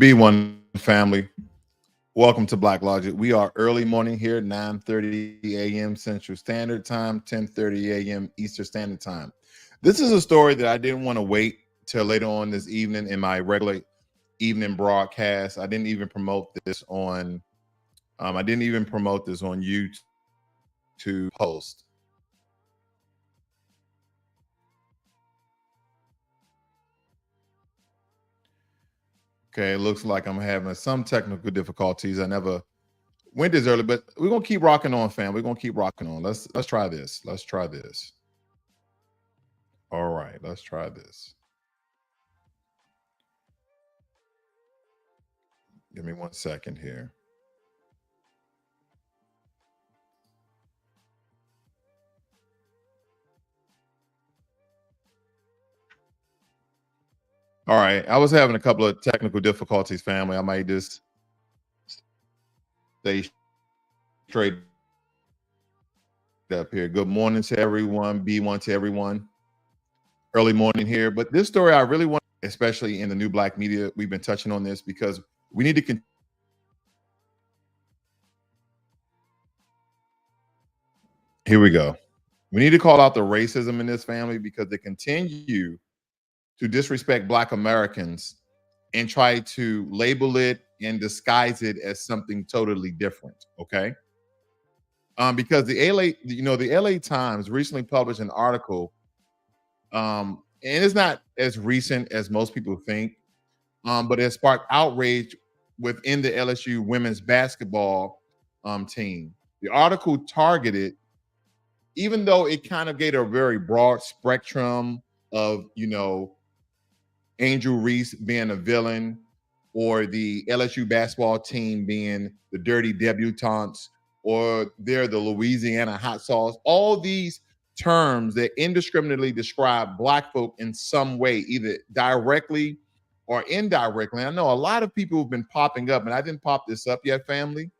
B1 family, welcome to Black Logic. We are early morning here, 9:30 a.m. Central Standard Time, 10:30 a.m. Eastern Standard Time. This is a story that I didn't want to wait till later on this evening in my regular evening broadcast. I didn't even promote this on YouTube post. Okay, it looks like I'm having some technical difficulties. I never went this early, but we're gonna keep rocking on, fam. We're gonna keep rocking on. Let's try this. Let's try this. All right, let's try this. Give me 1 second here. All right, I was having a couple of technical difficulties, family. I might just stay straight up here. Good morning to everyone. B1 to everyone. Early morning here, but this story I really want, especially in the new Black media, we've been touching on this because we need to. Here we go. We need to call out the racism in this family because they continue to disrespect Black Americans and try to label it and disguise it as something totally different. Okay. Because the LA Times recently published an article, and it's not as recent as most people think, but it sparked outrage within the LSU women's basketball team. The article targeted, even though it kind of gave a very broad spectrum of, Angel Reese being a villain or the LSU basketball team being the dirty debutantes or they're the Louisiana hot sauce, all these terms that indiscriminately describe Black folk in some way, either directly or indirectly. I know a lot of people have been popping up, and I didn't pop this up yet, family,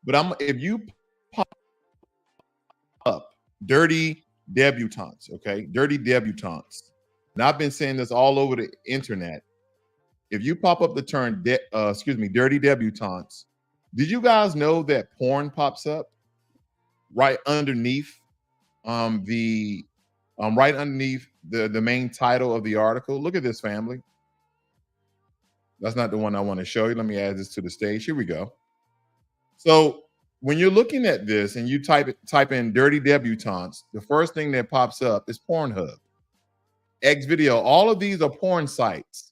but if you pop up dirty debutantes, okay? Dirty debutantes. And I've been saying this all over the internet. If you pop up the term, dirty debutantes, did you guys know that porn pops up right underneath the main title of the article? Look at this, family. That's not the one I want to show you. Let me add this to the stage. Here we go. So when you're looking at this and you type in dirty debutantes, the first thing that pops up is Pornhub, X Video. All of these are porn sites.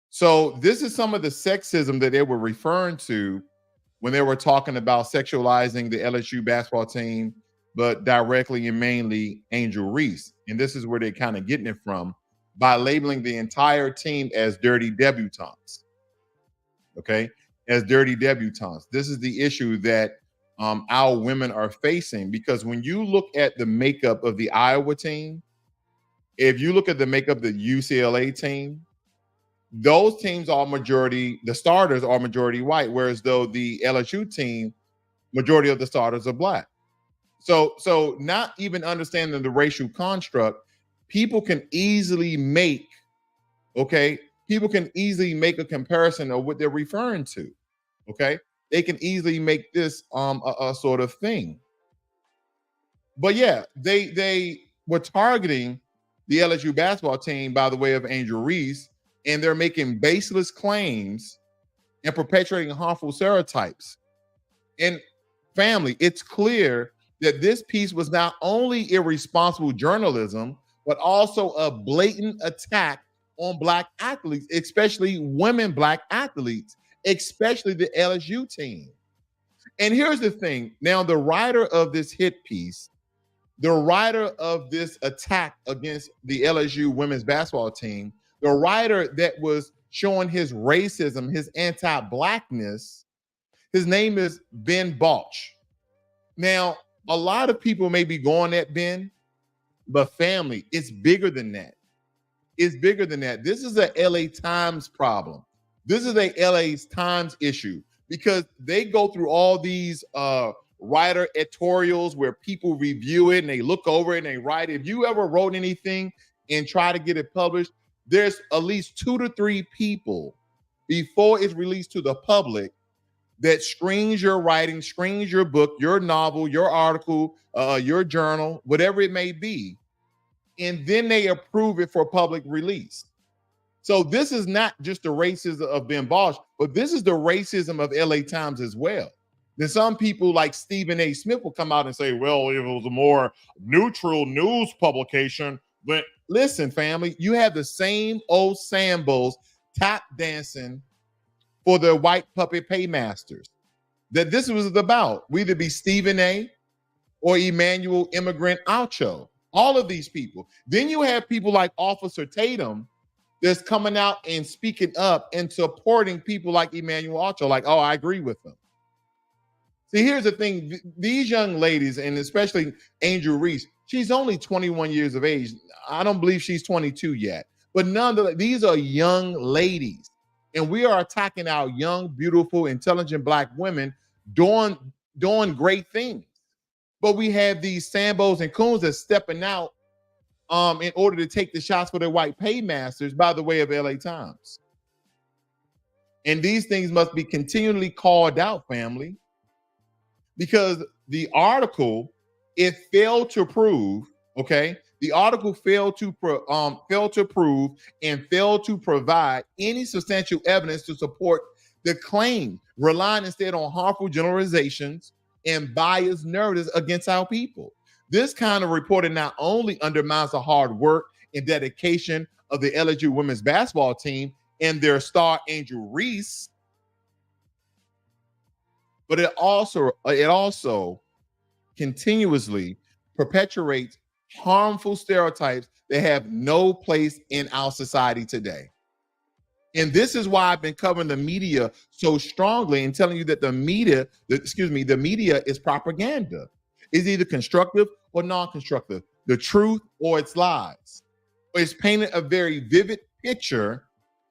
So this is some of the sexism that they were referring to when they were talking about sexualizing the LSU basketball team, but directly and mainly Angel Reese. And this is where they're kind of getting it from by labeling the entire team as dirty debutantes. Okay, as dirty debutantes. This is the issue that our women are facing, because when you look at the makeup of the Iowa team, if you look at the makeup of the UCLA team, those teams are the starters are majority white, whereas though the LSU team, majority of the starters are Black. So not even understanding the racial construct, people can easily make a comparison of what they're referring to. Okay, they can easily make this a sort of thing. But yeah, they were targeting the LSU basketball team by the way of Angel Reese, and they're making baseless claims and perpetuating harmful stereotypes. And family, it's clear that this piece was not only irresponsible journalism, but also a blatant attack on Black athletes, especially women Black athletes, especially the LSU team. And here's the thing. Now, the writer of this hit piece, the writer of this attack against the LSU women's basketball team, the writer that was showing his racism, his anti-Blackness, his name is Ben Balch. Now, a lot of people may be going at Ben, but family, it's bigger than that. It's bigger than that. This is a LA Times problem. This is a LA Times issue because they go through all these writer editorials where people review it and they look over it and they write. If you ever wrote anything and try to get it published, there's at least 2 to 3 people before it's released to the public that screens your writing, screens your book, your novel, your article, your journal, whatever it may be, and then they approve it for public release. So this is not just the racism of Ben Bosch, but this is the racism of LA Times as well. Then some people like Stephen A. Smith will come out and say, well, if it was a more neutral news publication, but listen, family, you have the same old Sambos tap dancing for the white puppet paymasters. That this was about. We either be Stephen A. or Emmanuel Immigrant Ocho. All of these people. Then you have people like Officer Tatum that's coming out and speaking up and supporting people like Emmanuel Ocho, like, oh, I agree with them. See, here's the thing. These young ladies, and especially Angel Reese, she's only 21 years of age. I don't believe she's 22 yet. But nonetheless, these are young ladies. And we are attacking our young, beautiful, intelligent Black women doing great things. But we have these Sambos and Coons that's stepping out in order to take the shots for their white paymasters by the way of LA Times. And these things must be continually called out, family, because the article, it failed to prove, okay? The article failed to prove and failed to provide any substantial evidence to support the claim, relying instead on harmful generalizations and biased narratives against our people. This kind of reporting not only undermines the hard work and dedication of the LSU women's basketball team and their star Angel Reese, but it also continuously perpetuates harmful stereotypes that have no place in our society today. And this is why I've been covering the media so strongly and telling you that the media is propaganda. It's either constructive or non-constructive, the truth or its lies. It's painted a very vivid picture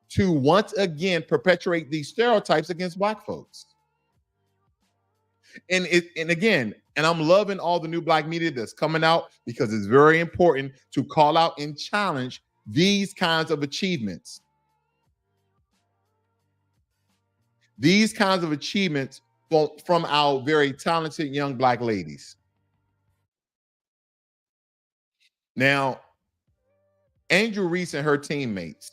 to once again perpetuate these stereotypes against Black folks. And I'm loving all the new Black media that's coming out, because it's very important to call out and challenge these kinds of achievements. These kinds of achievements from our very talented young Black ladies. Now, Angel Reese and her teammates,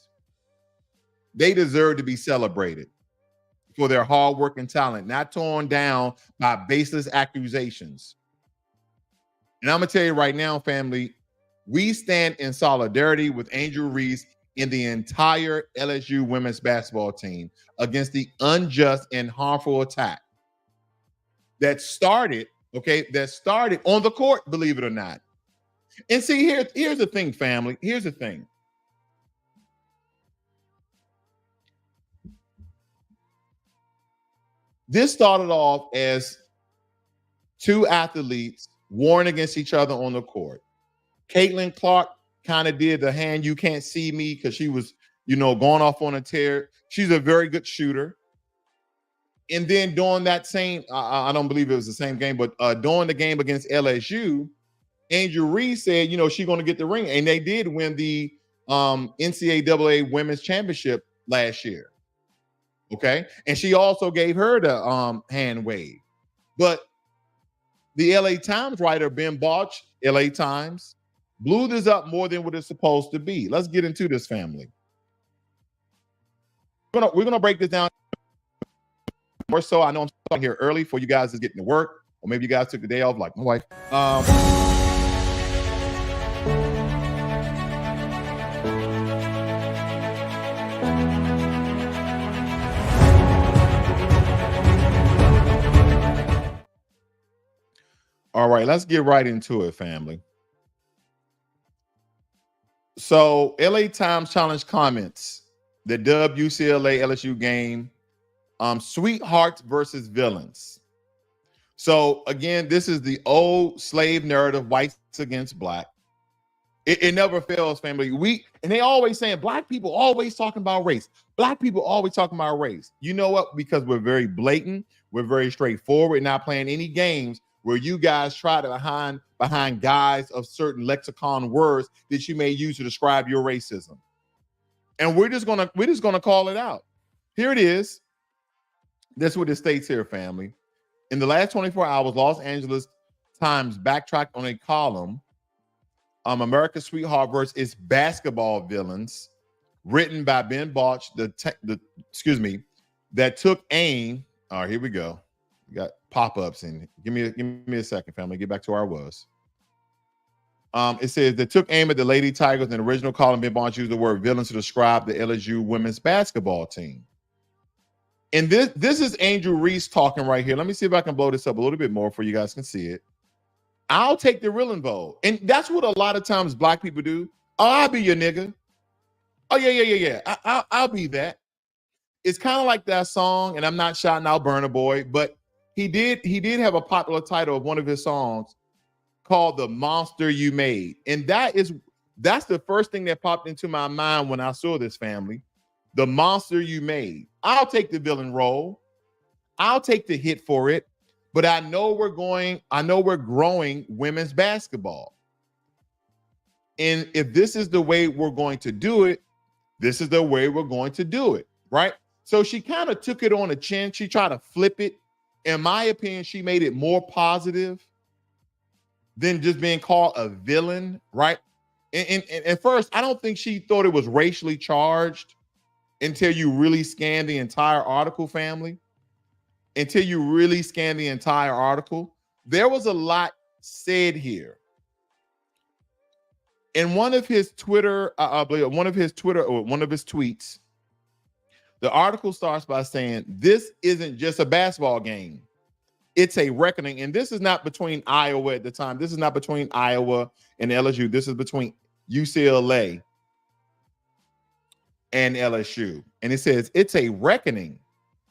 they deserve to be celebrated for their hard work and talent, not torn down by baseless accusations. And I'm going to tell you right now, family, we stand in solidarity with Angel Reese and the entire LSU women's basketball team against the unjust and harmful attack that started on the court, believe it or not. And see, here's the thing, family. Here's the thing. This started off as two athletes warring against each other on the court. Caitlin Clark kind of did the hand, you can't see me, because she was, going off on a tear. She's a very good shooter. And then during that same, I don't believe it was the same game, but during the game against LSU, Angel Reese said, she's going to get the ring. And they did win the NCAA Women's Championship last year. Okay. And she also gave her the hand wave. But the LA Times writer, Ben Bosch, LA Times, blew this up more than what it's supposed to be. Let's get into this, family. We're gonna break this down more so. I know I'm starting here early for you guys to get to work, or maybe you guys took the day off, like my wife. All right, let's get right into it, family. So, LA Times challenge comments, the UCLA LSU game, sweethearts versus villains. So, again, this is the old slave narrative, whites against Black. It never fails, family. And they always saying Black people always talking about race. Black people always talking about race. You know what? Because we're very blatant, we're very straightforward, not playing any games where you guys try to behind guise of certain lexicon words that you may use to describe your racism. And we're just gonna call it out. Here it is. That's what it states here, family. In the last 24 hours, Los Angeles Times backtracked on a column, America's Sweetheart versus its basketball villains, written by Ben Balch, that took aim. All right, here we go. We got pop-ups in. Give me a second, family. Get back to where I was. It says they took aim at the Lady Tigers. In the original column, Ben Balch used the word villains to describe the LSU women's basketball team. And this is Angel Reese talking right here. Let me see if I can blow this up a little bit more for you guys can see it. I'll take the real involved. And that's what a lot of times black people do. Oh, I'll be your nigga. Oh, yeah. I'll be that. It's kind of like that song, and I'm not shouting out Burna Boy, but he did have a popular title of one of his songs called The Monster You Made. And that's the first thing that popped into my mind when I saw this, family. The monster you made. I'll take the villain role. I'll take the hit for it. But I know we're growing women's basketball. And if this is the way we're going to do it, this is the way we're going to do it, right? So she kind of took it on the chin. She tried to flip it. In my opinion, she made it more positive than just being called a villain, right? And at first, I don't think she thought it was racially charged until you really scan the entire article, family. Until you really scan the entire article, there was a lot said here. In one of his tweets, the article starts by saying, "This isn't just a basketball game. It's a reckoning." And this is not between Iowa at the time. This is not between Iowa and LSU. This is between UCLA and LSU. And it says, "It's a reckoning.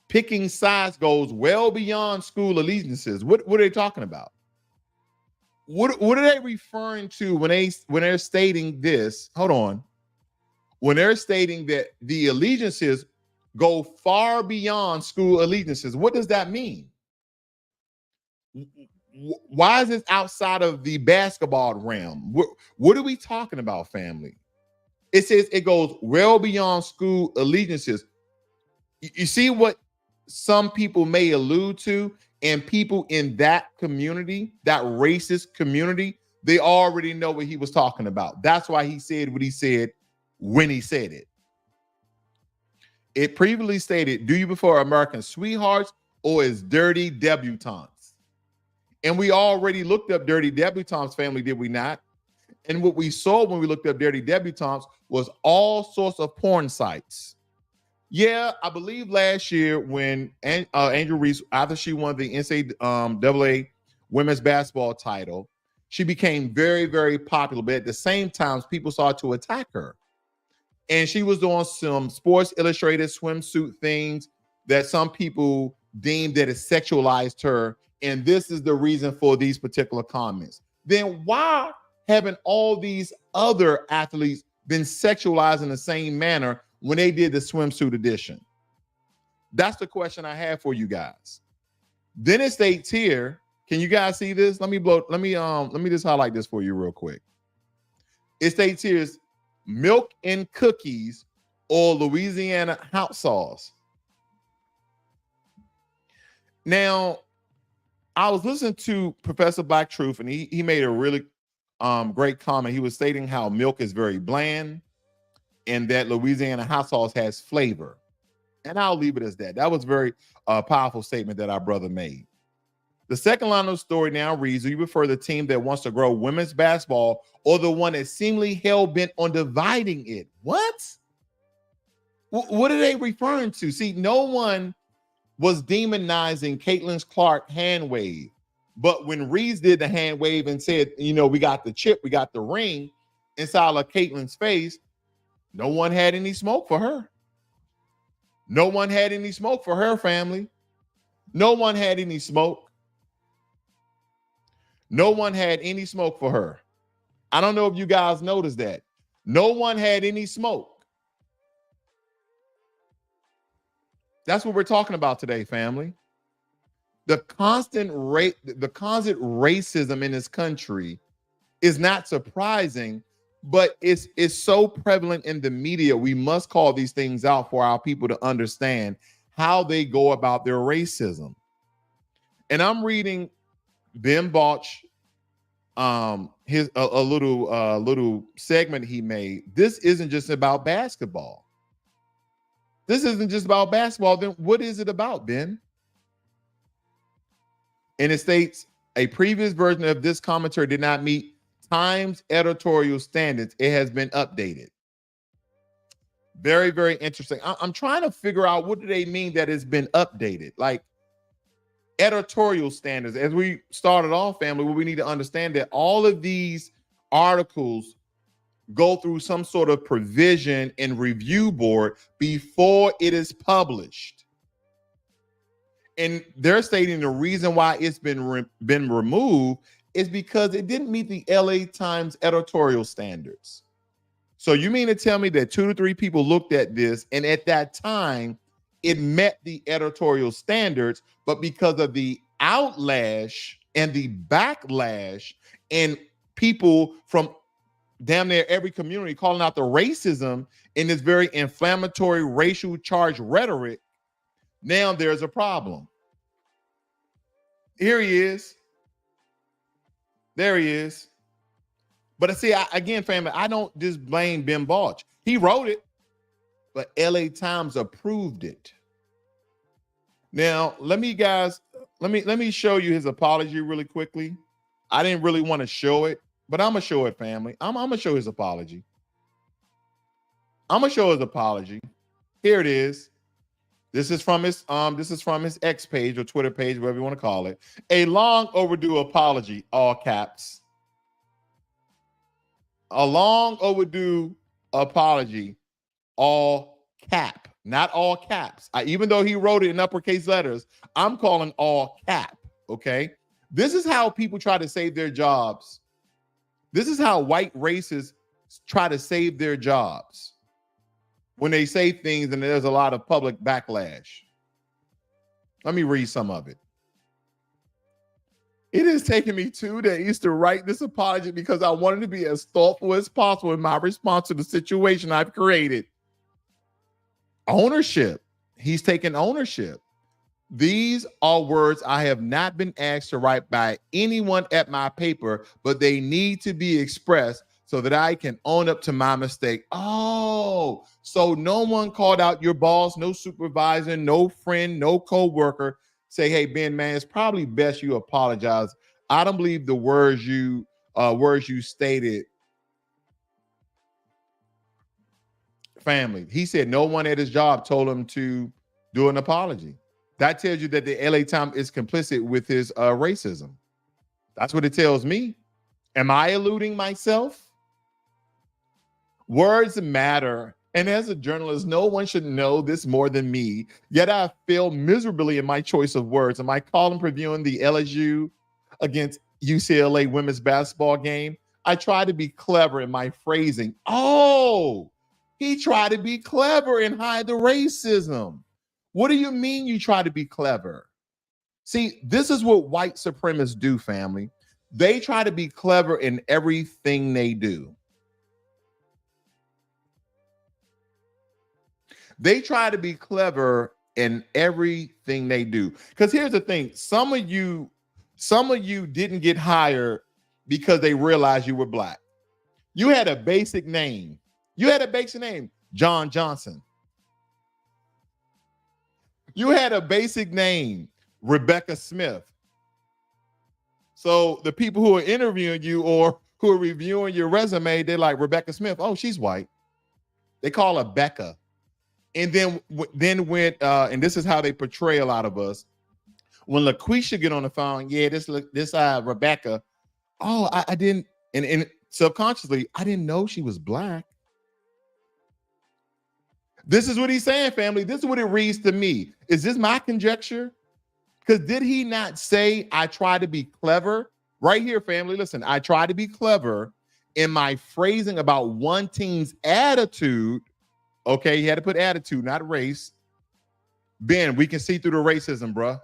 Picking sides goes well beyond school allegiances." What are they talking about? What are they referring to when they're stating this? Hold on. When they're stating that the allegiances go far beyond school allegiances, what does that mean? Why is this outside of the basketball realm? What are we talking about, family? It says it goes well beyond school allegiances. You see what some people may allude to, and people in that community, that racist community, they already know what he was talking about. That's why he said what he said when he said it. It previously stated, "Do you prefer American sweethearts or as dirty debutantes?" And we already looked up dirty debutantes, family, did we not? And what we saw when we looked up dirty debutantes was all sorts of porn sites. Yeah, I believe last year when Angel Reese, after she won the NCAA women's basketball title, she became very, very popular. But at the same time, people started to attack her. And she was doing some Sports Illustrated swimsuit things that some people deemed that it sexualized her. And this is the reason for these particular comments. Then why haven't all these other athletes been sexualized in the same manner when they did the swimsuit edition? That's the question I have for you guys. Then it states here, can you guys see this? Let me just highlight this for you real quick. It states here is milk and cookies or Louisiana hot sauce. Now, I was listening to Professor Black Truth, and he made a really great comment. He was stating how milk is very bland and that Louisiana hot sauce has flavor. And I'll leave it as that. That was a very powerful statement that our brother made. The second line of the story now reads, "Do you prefer the team that wants to grow women's basketball or the one that's seemingly hell-bent on dividing it?" What? What are they referring to? See, no one was demonizing Caitlin Clark's hand wave. But when Reese did the hand wave and said, we got the chip, we got the ring inside of Caitlin's face, no one had any smoke for her. No one had any smoke for her, family. No one had any smoke. No one had any smoke for her. I don't know if you guys noticed that. No one had any smoke. That's what we're talking about today, family. The constant racism in this country is not surprising, but it's so prevalent in the media. We must call these things out for our people to understand how they go about their racism. And I'm reading Ben Balch, his a little segment he made. This isn't just about basketball. This isn't just about basketball. Then what is it about, Ben? And it states a previous version of this commentary did not meet Times editorial standards. It has been updated. Very, very interesting. I'm trying to figure out, what do they mean that it's been updated? Like, editorial standards. As we started off, family, what we need to understand that all of these articles go through some sort of provision and review board before it is published. And they're stating the reason why it's been removed is because it didn't meet the LA Times editorial standards. So you mean to tell me that 2 to 3 people looked at this, and at that time it met the editorial standards, but because of the outlash and the backlash and people from damn near every community calling out the racism in this very inflammatory racial charged rhetoric, now there's a problem. Here he is. There he is. But see, again, family, I don't just blame Ben Balch. He wrote it, but LA Times approved it. Now, let me show you his apology really quickly. I didn't really want to show it, but I'm gonna show it, family. I'm gonna show his apology. I'm gonna show his apology. Here it is. This is from his X page or Twitter page, whatever you want to call it. A long overdue apology, all caps. A long overdue apology, all cap, not all caps. Even though he wrote it in uppercase letters, I'm calling all cap, okay? This is how people try to save their jobs. This is how white racists try to save their jobs when they say things and there's a lot of public backlash. Let me read some of it. It has taken me 2 days to write this apology because I wanted to be as thoughtful as possible in my response to the situation I've created. Ownership. He's taken ownership. These are words I have not been asked to write by anyone at my paper, but they need to be expressed so that I can own up to my mistake. Oh, so no one called out your boss, no supervisor, no friend, no coworker. Say, hey, Ben, man, it's probably best you apologize. I don't believe the words you stated. Family. He said no one at his job told him to do an apology. That tells you that the LA Times is complicit with his racism. That's what it tells me. Am I eluding myself? Words matter. And as a journalist, no one should know this more than me. Yet I failed miserably in my choice of words. In my column previewing the LSU against UCLA women's basketball game, I tried to be clever in my phrasing. Oh, he tried to be clever and hide the racism. What do you mean you try to be clever? See, this is what white supremacists do, family. They try to be clever in everything they do. They try to be clever in everything they do. Because here's the thing. Some of you didn't get hired because they realized you were black. You had a basic name. John Johnson. You had a basic name, Rebecca Smith. So the people who are interviewing you or who are reviewing your resume, they're like, Rebecca Smith. Oh, she's white. They call her Becca. And then when and this is how they portray a lot of us. When LaQuisha get on the phone, yeah, this Rebecca. Oh, I didn't, and subconsciously, I didn't know she was black. This is what he's saying, family. This is what it reads to me. Is this my conjecture? Because did he not say, I try to be clever? Right here, family, listen, I try to be clever in my phrasing about one team's attitude. Okay, he had to put attitude, not race. Ben, we can see through the racism, bruh.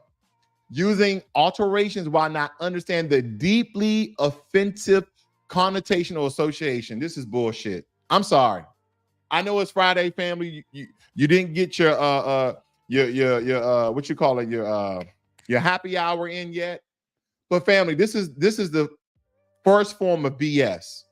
Using alterations while not understanding the deeply offensive connotation or association. This is bullshit. I'm sorry. I know it's Friday, family. You didn't get your what you call it, your happy hour in yet. But family, this is the first form of BS.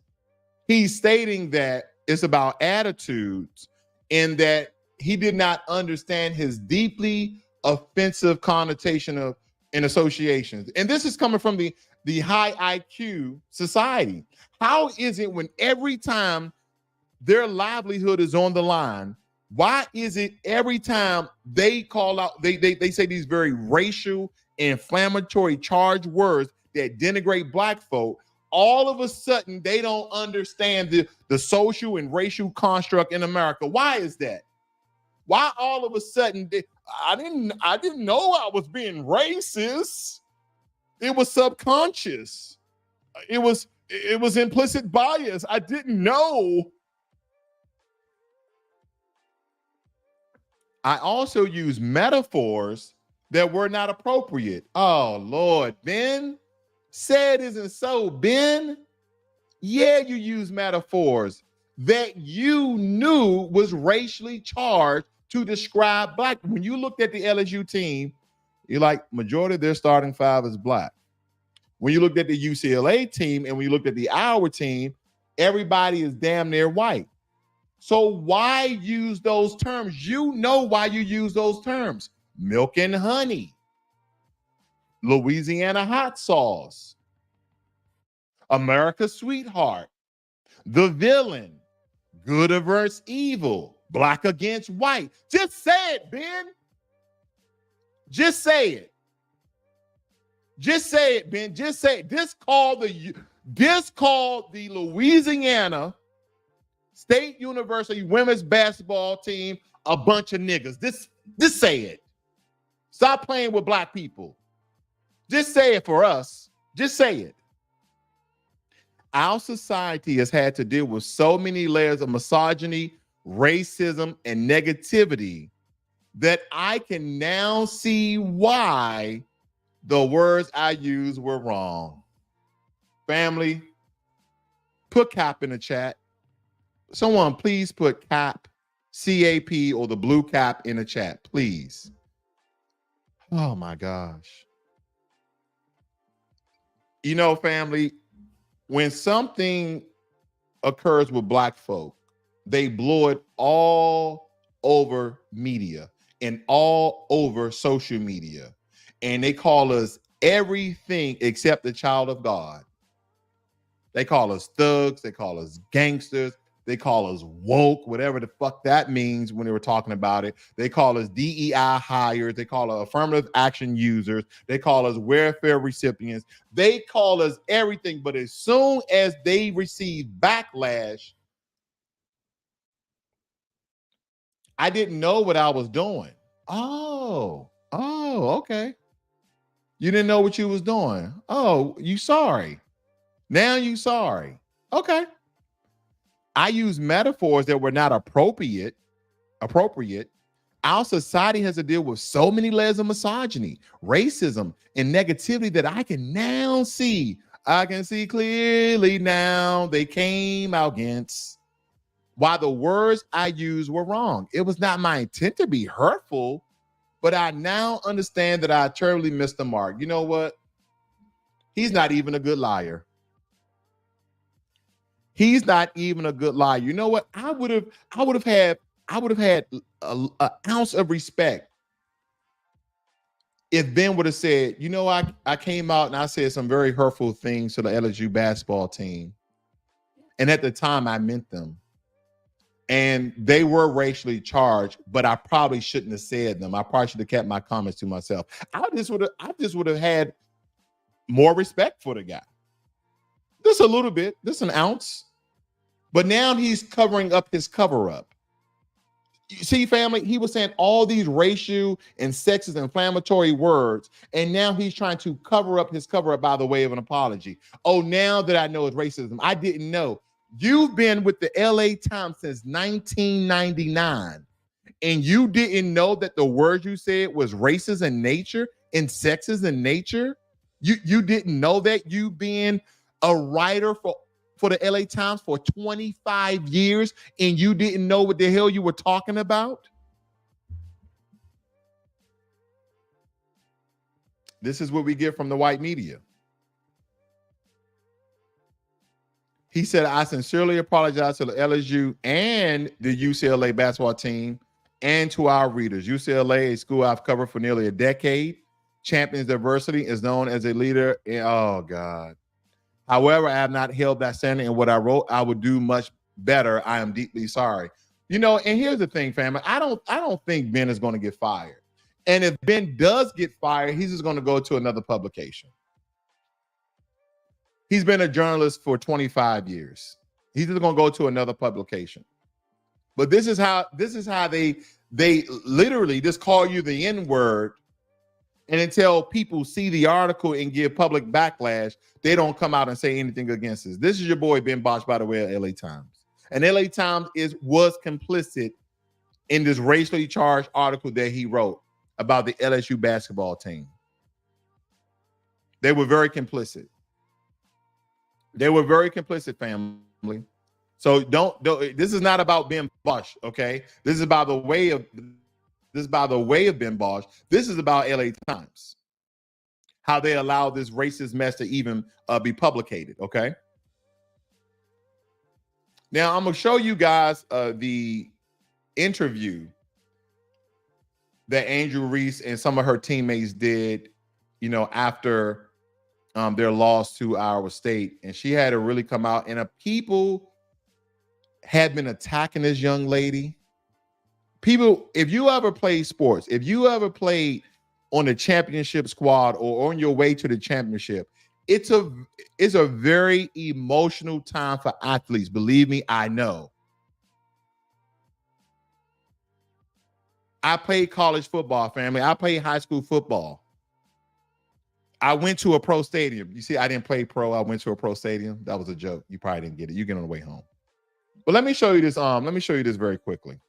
He's stating that it's about attitudes and that he did not understand his deeply offensive connotation of in associations. And this is coming from the high IQ society. How is it when every time their livelihood is on the line, why is it every time they call out, they say these very racial, inflammatory, charged words that denigrate black folk, all of a sudden they don't understand the social and racial construct in America? Why is that? Why all of a sudden I didn't know I was being racist. It was subconscious. It was implicit bias. I didn't know. I also use metaphors that were not appropriate. Oh, Lord, Ben. Said isn't so, Ben. Yeah, you use metaphors that you knew was racially charged to describe black. When you looked at the LSU team, you're like, majority of their starting five is black. When you looked at the UCLA team and when you looked at the our team, everybody is damn near white. So why use those terms? You know why you use those terms. Milk and honey, Louisiana hot sauce, America's sweetheart, the villain, good versus evil, black against white. Just say it, Ben. Just say it. Just say it, Ben. Just say it. This called the Louisiana State University women's basketball team a bunch of niggas. Just say it. Stop playing with black people. Just say it for us. Just say it. Our society has had to deal with so many layers of misogyny, racism, and negativity that I can now see why the words I used were wrong. Family, put CAP in the chat. Someone please put CAP, C-A-P, or the blue cap in the chat, please. Oh my gosh. You know, family, when something occurs with black folk, they blow it all over media and all over social media. And they call us everything except the child of God. They call us thugs. They call us gangsters. They call us woke, whatever the fuck that means when they were talking about it. They call us DEI hires. They call us affirmative action users. They call us welfare recipients. They call us everything. But as soon as they receive backlash, I didn't know what I was doing. Oh, okay. You didn't know what you was doing. Oh, you sorry. Now you sorry. Okay. I use metaphors that were not appropriate. Our society has to deal with so many layers of misogyny, racism, and negativity that I can now see. I can see clearly now they came out against why the words I used were wrong. It was not my intent to be hurtful, but I now understand that I terribly missed the mark. You know what? He's not even a good liar. He's not even a good liar. You know what? I would have had an ounce of respect if Ben would have said, you know, I came out and I said some very hurtful things to the LSU basketball team. And at the time I meant them. And they were racially charged, but I probably shouldn't have said them. I probably should have kept my comments to myself. I just would have had more respect for the guy. Just a little bit, just an ounce. But now he's covering up his cover-up. You see, family, he was saying all these racial and sexist inflammatory words, and now he's trying to cover up his cover-up by the way of an apology. Oh, now that I know it's racism, I didn't know. You've been with the LA Times since 1999, and you didn't know that the words you said was racist in nature and sexist in nature? You didn't know that, you being a writer for the LA Times for 25 years and you didn't know what the hell you were talking about? This is what we get from the white media. He said, I sincerely apologize to the LSU and the UCLA basketball team and to our readers. UCLA, a school I've covered for nearly a decade, champions diversity, is known as a leader in, oh God. However, I have not held that standard in what I wrote. I would do much better. I am deeply sorry. And here's the thing, family. I don't think Ben is going to get fired. And if Ben does get fired, he's just going to go to another publication. He's been a journalist for 25 years. He's just going to go to another publication. But this is how they literally just call you the N-word, and until people see the article and give public backlash, they don't come out and say anything against this. This is your boy Ben Bosch, by the way, of LA Times. And LA Times was complicit in this racially charged article that he wrote about the LSU basketball team. They were very complicit. They were very complicit, family. So don't this is not about Ben Bosch, okay? This is by the way of Ben Bosch. This is about LA Times. How they allow this racist mess to even be publicated, okay? Now I'm gonna show you guys the interview that Angel Reese and some of her teammates did, after their loss to Iowa State. And she had to really come out, and people had been attacking this young lady. People, if you ever played sports, if you ever played on the championship squad or on your way to the championship, it's a very emotional time for athletes. Believe me, I know. I played college football, family. I played high school football. I went to a pro stadium. You see, I didn't play pro. I went to a pro stadium. That was a joke. You probably didn't get it. You get on the way home. But let me show you this. Let me show you this very quickly.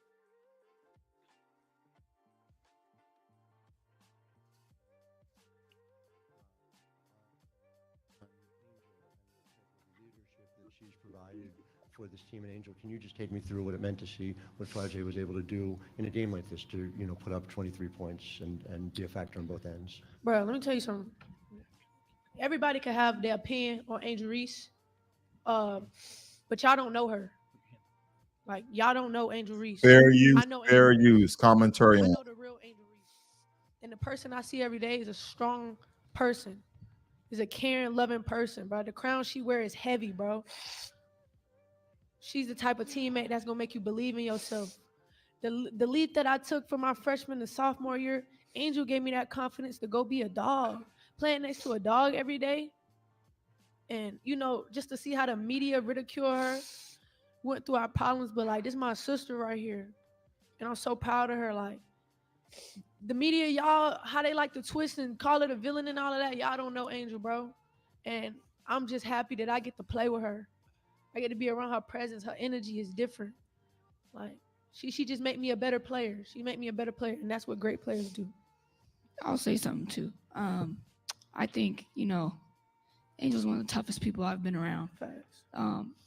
She's provided for this team. And Angel, can you just take me through what it meant to see what Flau'jae was able to do in a game like this to, put up 23 points and be a factor on both ends? Bro, let me tell you something. Everybody can have their opinion on Angel Reese, but y'all don't know her. Like, y'all don't know Angel Reese. Fair use, I know fair Angel use, commentary. I know the real Angel Reese. And the person I see every day is a strong person. Is a caring, loving person, bro. The crown she wears is heavy, bro. She's the type of teammate that's going to make you believe in yourself. The lead that I took from my freshman to sophomore year, Angel gave me that confidence to go be a dog. Playing next to a dog every day. And, just to see how the media ridicule her, went through our problems, but, like, this is my sister right here. And I'm so proud of her. Like, the media, y'all, how they like to twist and call it a villain and all of that, y'all don't know Angel, bro. And I'm just happy that I get to play with her. I get to be around her presence. Her energy is different. Like, she just make me a better player. She make me a better player, and that's what great players do. I'll say something too. I think, Angel's one of the toughest people I've been around. Facts.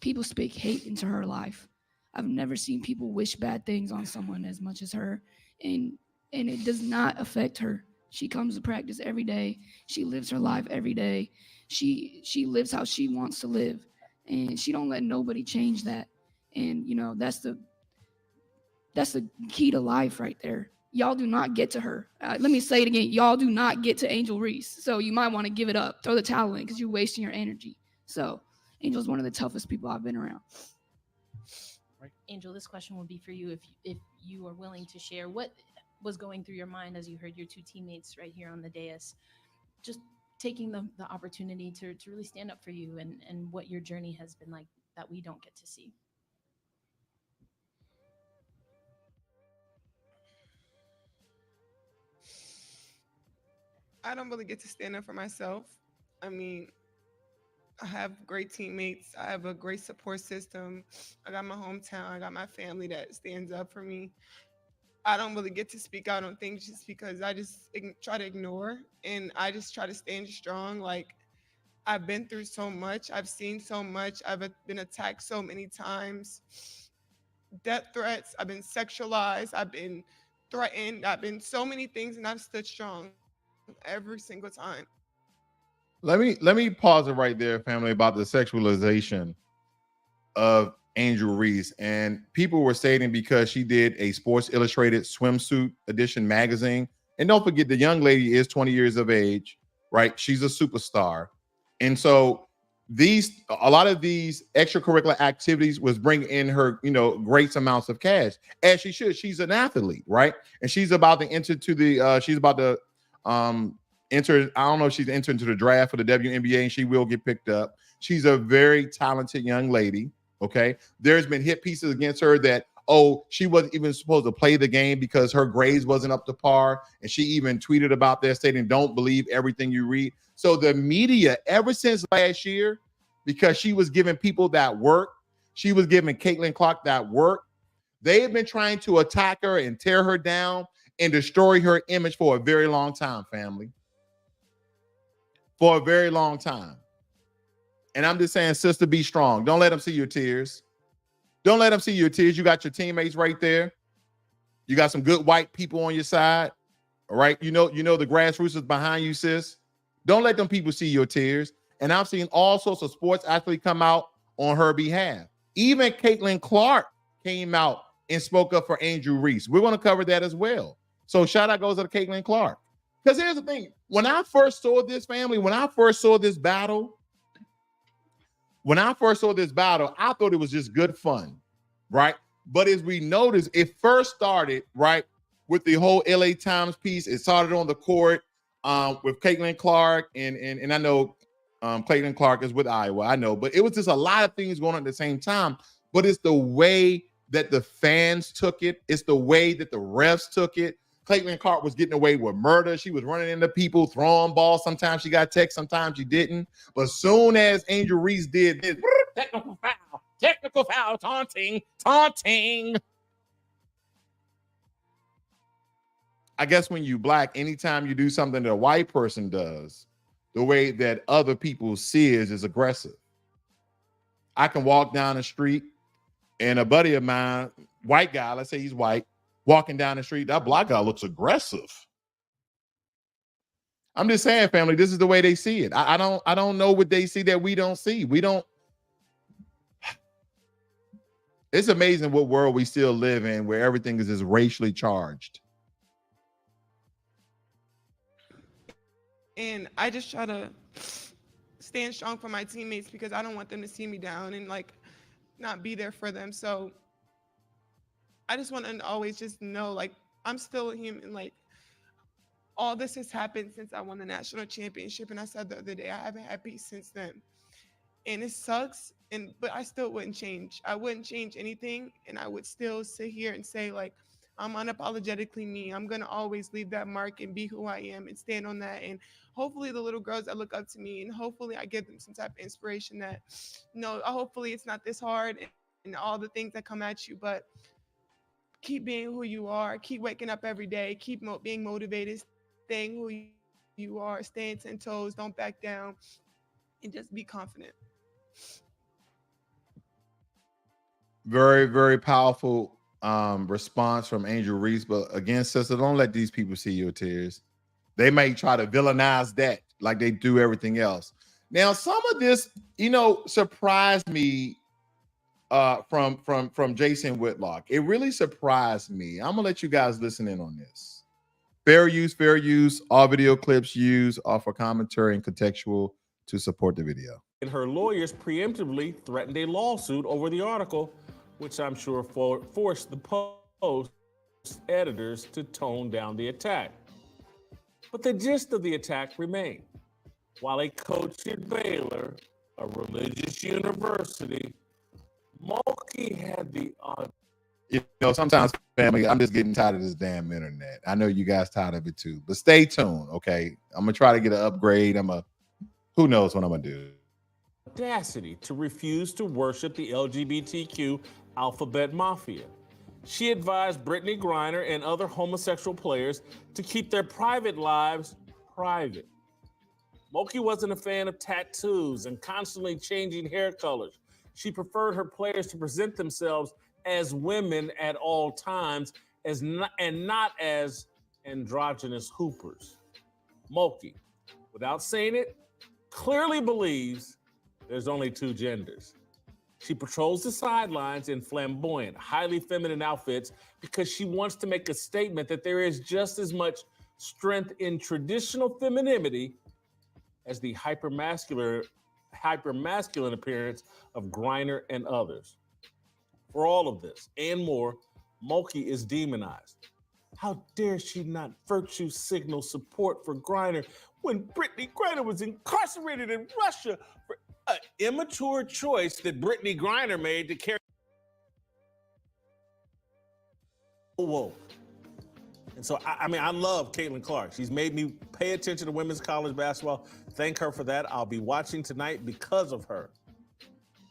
People speak hate into her life. I've never seen people wish bad things on someone as much as her. And it does not affect her. She comes to practice every day. She lives her life every day. She lives how she wants to live. And she don't let nobody change that. And, that's the key to life right there. Y'all do not get to her. Let me say it again. Y'all do not get to Angel Reese. So you might want to give it up. Throw the towel in because you're wasting your energy. So Angel's one of the toughest people I've been around. Angel, this question will be for you if you are willing to share what was going through your mind as you heard your two teammates right here on the dais, just taking the opportunity to really stand up for you and what your journey has been like that we don't get to see. I don't really get to stand up for myself. I mean, I have great teammates. I have a great support system. I got my hometown. I got my family that stands up for me. I don't really get to speak out on things just because I just try to ignore, and I just try to stand strong. Like, I've been through so much. I've seen so much. I've been attacked so many times. Death threats. I've been sexualized. I've been threatened. I've been so many things, and I've stood strong every single time. Let me pause it right there, family, about the sexualization of Angel Reese. And people were stating because she did a Sports Illustrated swimsuit edition magazine. And don't forget, the young lady is 20 years of age, right? She's a superstar. And so a lot of these extracurricular activities was bringing in her, great amounts of cash, as she should. She's an athlete, right? And she's about to enter to she's about to enter. I don't know if she's entering into the draft for the WNBA, and she will get picked up. She's a very talented young lady. Okay. There's been hit pieces against her that, she wasn't even supposed to play the game because her grades wasn't up to par. And she even tweeted about that, stating, don't believe everything you read. So the media, ever since last year, because she was giving people that work, she was giving Caitlin Clark that work, they have been trying to attack her and tear her down and destroy her image for a very long time, family. For a very long time. And I'm just saying, sister, be strong. Don't let them see your tears. Don't let them see your tears. You got your teammates right there. You got some good white people on your side. All right. You know the grassroots is behind you, sis. Don't let them people see your tears. And I've seen all sorts of sports actually come out on her behalf. Even Caitlin Clark came out and spoke up for Angel Reese. We're going to cover that as well. So shout out goes to Caitlin Clark. Because here's the thing. When I first saw this family, when I first saw this battle, I thought it was just good fun, right? But as we noticed, it first started, right, with the whole LA Times piece. It started on the court with Caitlin Clark, and I know Caitlin Clark is with Iowa, I know, but it was just a lot of things going on at the same time. But it's the way that the fans took it. It's the way that the refs took it. Caitlin Clark was getting away with murder. She was running into people, throwing balls. Sometimes she got text, sometimes she didn't. But soon as Angel Reese did this, technical foul, taunting. I guess when you black, anytime you do something that a white person does, the way that other people see it is aggressive. I can walk down the street and a buddy of mine, white guy, let's say he's white, walking down the street, that black guy looks aggressive. I'm just saying, family, this is the way they see it. I don't know what they see that we don't see. It's amazing what world we still live in where everything is just racially charged. And I just try to stand strong for my teammates because I don't want them to see me down and not be there for them. So I just want to always just know, I'm still a human. All this has happened since I won the national championship. And I said the other day, I haven't had peace since then. And it sucks. But I still wouldn't change. I wouldn't change anything. And I would still sit here and say, I'm unapologetically me. I'm going to always leave that mark and be who I am and stand on that. And hopefully the little girls that look up to me, and hopefully I give them some type of inspiration that, hopefully it's not this hard and all the things that come at you, but keep being who you are, keep waking up every day, keep being motivated, staying who you are, staying 10 toes, don't back down, and just be confident. Very, very powerful response from Angel Reese. But again, sister, don't let these people see your tears. They may try to villainize that like they do everything else. Now, some of this, surprised me from Jason Whitlock. It really surprised me. I'm gonna let you guys listen in on this. Fair use. All video clips used are for commentary and contextual to support the video. And her lawyers preemptively threatened a lawsuit over the article, which I'm sure forced the Post editors to tone down the attack. But the gist of the attack remained. While a coach at Baylor, a religious university, Mulkey had the sometimes, family, I'm just getting tired of this damn internet. I know you guys tired of it too, but stay tuned, okay? I'm gonna try to get an upgrade. Who knows what I'm gonna do. Audacity to refuse to worship the LGBTQ alphabet mafia. She advised Brittany Griner and other homosexual players to keep their private lives private. Moki wasn't a fan of tattoos and constantly changing hair colors. She preferred her players to present themselves as women at all times and not as androgynous hoopers. Moki, without saying it, clearly believes there's only two genders. She patrols the sidelines in flamboyant, highly feminine outfits because she wants to make a statement that there is just as much strength in traditional femininity as the hypermasculine appearance of Griner and others. For all of this and more, Moki is demonized. How dare she not virtue signal support for Griner when Brittany Griner was incarcerated in Russia for an immature choice that Brittany Griner made to carry. Whoa. And so, I love Caitlin Clark. She's made me pay attention to women's college basketball. Thank her for that. I'll be watching tonight because of her.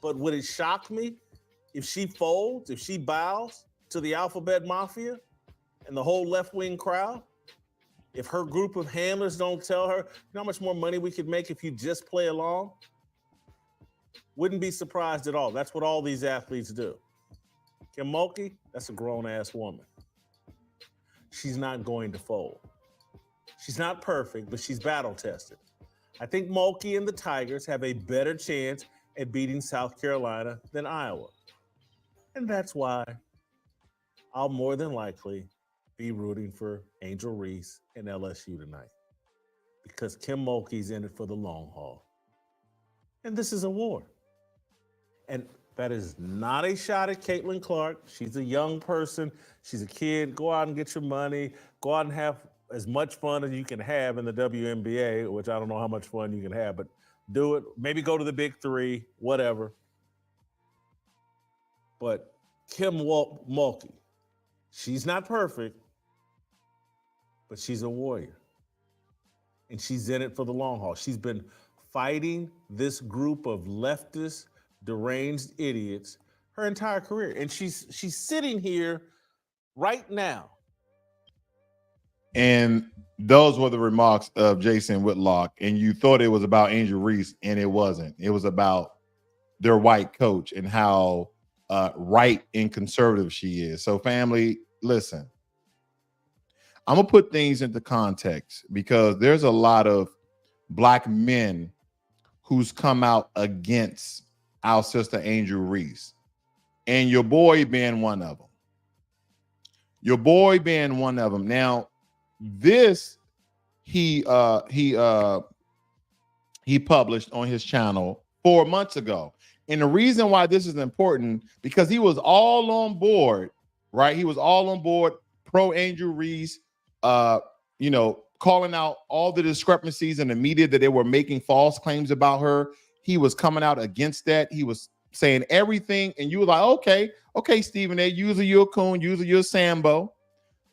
But would it shock me if she folds, if she bows to the Alphabet Mafia and the whole left-wing crowd? If her group of handlers don't tell her, you know how much more money we could make if you just play along? Wouldn't be surprised at all. That's what all these athletes do. Kim Mulkey, that's a grown-ass woman. She's not going to fold. She's not perfect, but she's battle-tested. I think Mulkey and the Tigers have a better chance at beating South Carolina than Iowa. And that's why I'll more than likely be rooting for Angel Reese and LSU tonight. Because Kim Mulkey's in it for the long haul. And this is a war. And that is not a shot at Caitlin Clark. She's a young person. She's a kid. Go out and get your money. Go out and have as much fun as you can have in the WNBA, which I don't know how much fun you can have, but do it. Maybe go to the Big Three, whatever. But Kim Mulkey, she's not perfect, but she's a warrior. And she's in it for the long haul. She's been fighting this group of leftist, deranged idiots her entire career. And she's sitting here right now. And those were the remarks of Jason Whitlock. And you thought it was about Angel Reese, and it wasn't. It was about their white coach and how right and conservative she is. So family, listen, I'm going to put things into context because there's a lot of black men who's come out against our sister Angel Reese, and your boy being one of them. Your boy being one of them. Now, this he published on his channel 4 months ago, and the reason why this is important because he was all on board, right? He was all on board pro Angel Reese, calling out all the discrepancies in the media that they were making false claims about her. He was coming out against that. He was saying everything, and you were like, okay, Stephen A. Usually you're a coon, usually you're a Sambo,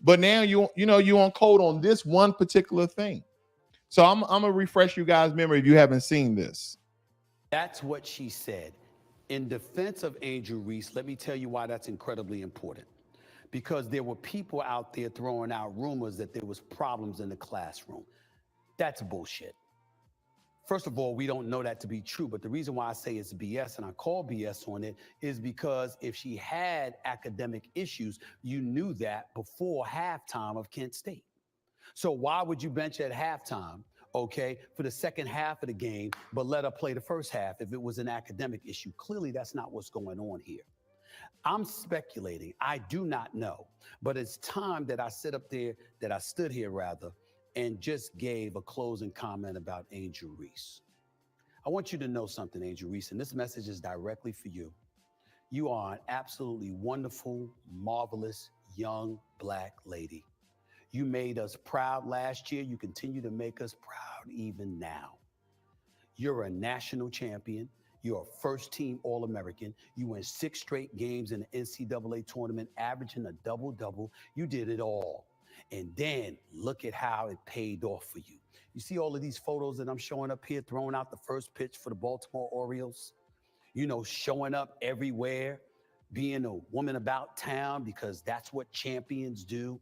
but now you on code on this one particular thing. So I'm gonna refresh you guys' memory if you haven't seen this. That's what she said. In defense of Angel Reese, let me tell you why that's incredibly important. Because there were people out there throwing out rumors that there was problems in the classroom. That's bullshit. First of all, we don't know that to be true, but the reason why I say it's BS and I call BS on it is because if she had academic issues, you knew that before halftime of Kent State. So why would you bench at halftime, okay, for the second half of the game, but let her play the first half if it was an academic issue? Clearly, that's not what's going on here. I'm speculating. I do not know, but it's time that I stood here, and just gave a closing comment about Angel Reese. I want you to know something, Angel Reese, and this message is directly for you. You are an absolutely wonderful, marvelous, young black lady. You made us proud last year. You continue to make us proud even now. You're a national champion. You're a first-team All-American. You win 6 straight games in the NCAA tournament, averaging a double-double. You did it all. And then look at how it paid off for you. You see all of these photos that I'm showing up here, throwing out the first pitch for the Baltimore Orioles? Showing up everywhere, being a woman about town because that's what champions do.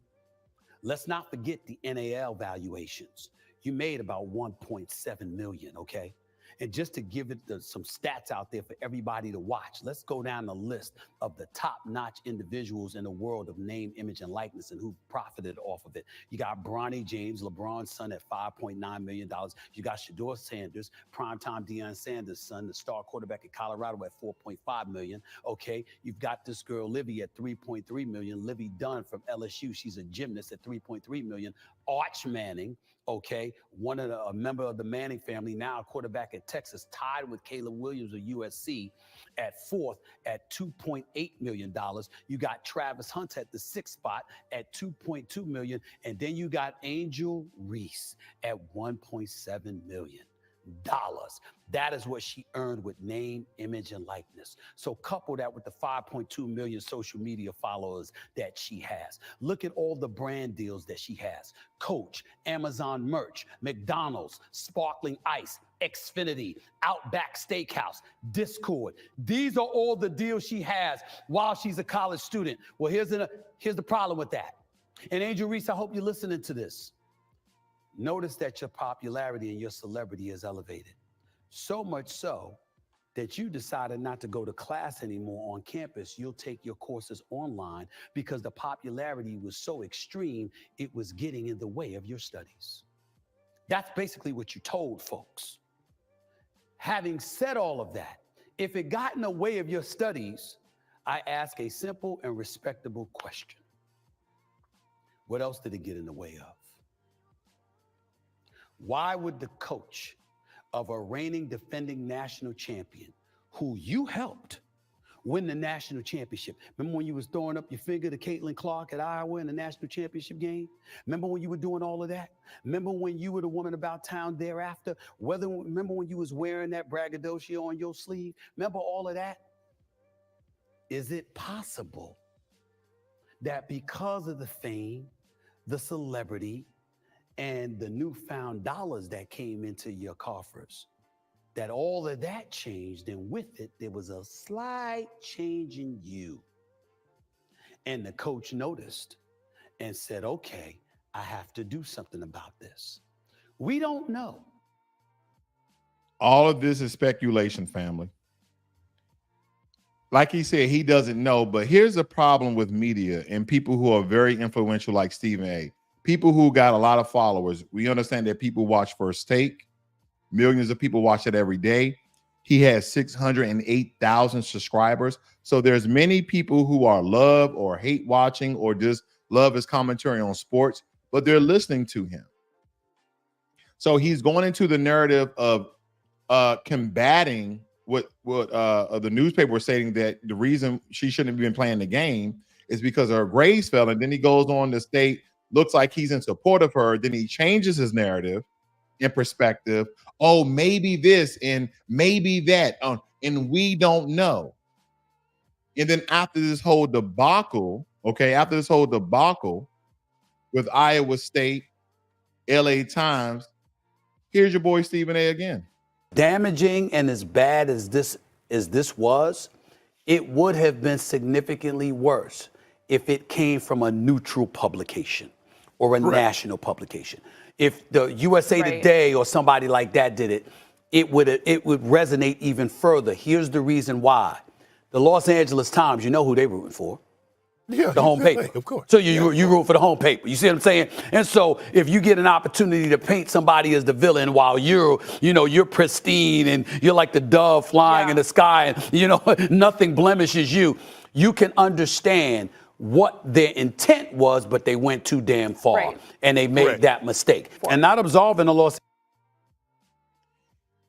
Let's not forget the NAL valuations. you made about 1.7 million, okay? And just to give it some stats out there for everybody to watch, let's go down the list of the top-notch individuals in the world of name, image, and likeness and who profited off of it. You got Bronny James, LeBron's son, at $5.9 million. You got Shedeur Sanders, primetime Deion Sanders' son, the star quarterback in Colorado, at $4.5 million. Okay, you've got this girl, Livy, at $3.3 million. Livy Dunn from LSU, she's a gymnast, at $3.3 million. Arch Manning, okay, a member of the Manning family, now a quarterback at Texas, tied with Caleb Williams of USC at fourth at $2.8 million. You got Travis Hunt at the sixth spot at $2.2 million. And then you got Angel Reese at $1.7 million. That is what she earned with name, image, and likeness. So couple that with the 5.2 million social media followers that she has. Look at all the brand deals that she has. Coach, Amazon merch, McDonald's, Sparkling Ice, Xfinity, Outback Steakhouse, Discord. These are all the deals she has while she's a college student. Well, here's the problem with that. And Angel Reese, I hope you're listening to this. Notice that your popularity and your celebrity is elevated. So much so that you decided not to go to class anymore on campus. You'll take your courses online because the popularity was so extreme, it was getting in the way of your studies. That's basically what you told folks. Having said all of that, if it got in the way of your studies, I ask a simple and respectable question. What else did it get in the way of? Why would the coach of a reigning defending national champion who you helped win the national championship? Remember when you was throwing up your finger to Caitlin Clark at Iowa in the national championship game? Remember when you were doing all of that? Remember when you were the woman about town thereafter? Remember when you was wearing that braggadocio on your sleeve? Remember all of that? Is it possible that because of the fame, the celebrity, and the newfound dollars that came into your coffers, that all of that changed, and with it, there was a slight change in you? And the coach noticed and said, okay, I have to do something about this. We don't know. All of this is speculation, family. Like he said, he doesn't know, but here's the problem with media and people who are very influential like Stephen A. People who got a lot of followers. We understand that people watch First Take. Millions of people watch it every day. He has 608,000 subscribers. So there's many people who are love or hate watching or just love his commentary on sports, but they're listening to him. So he's going into the narrative of combating what the newspaper was stating, that the reason she shouldn't have been playing the game is because her grades fell. And then he goes on to state, looks like he's in support of her. Then he changes his narrative in perspective. Oh, maybe this and maybe that. And we don't know. And then after this whole debacle with Iowa State, LA Times, here's your boy Stephen A. again. Damaging and as bad as this was, it would have been significantly worse if it came from a neutral publication or a national publication. If the USA Today or somebody like that did it, it would resonate even further. Here's the reason why. The Los Angeles Times, you know who they're rooting for. Yeah, the home paper. Of course. So you root for the home paper. You see what I'm saying? And so if you get an opportunity to paint somebody as the villain while you're pristine and you're like the dove flying in the sky and, nothing blemishes you, you can understand what their intent was, but they went too damn far and they made that mistake. And not absolving the Los.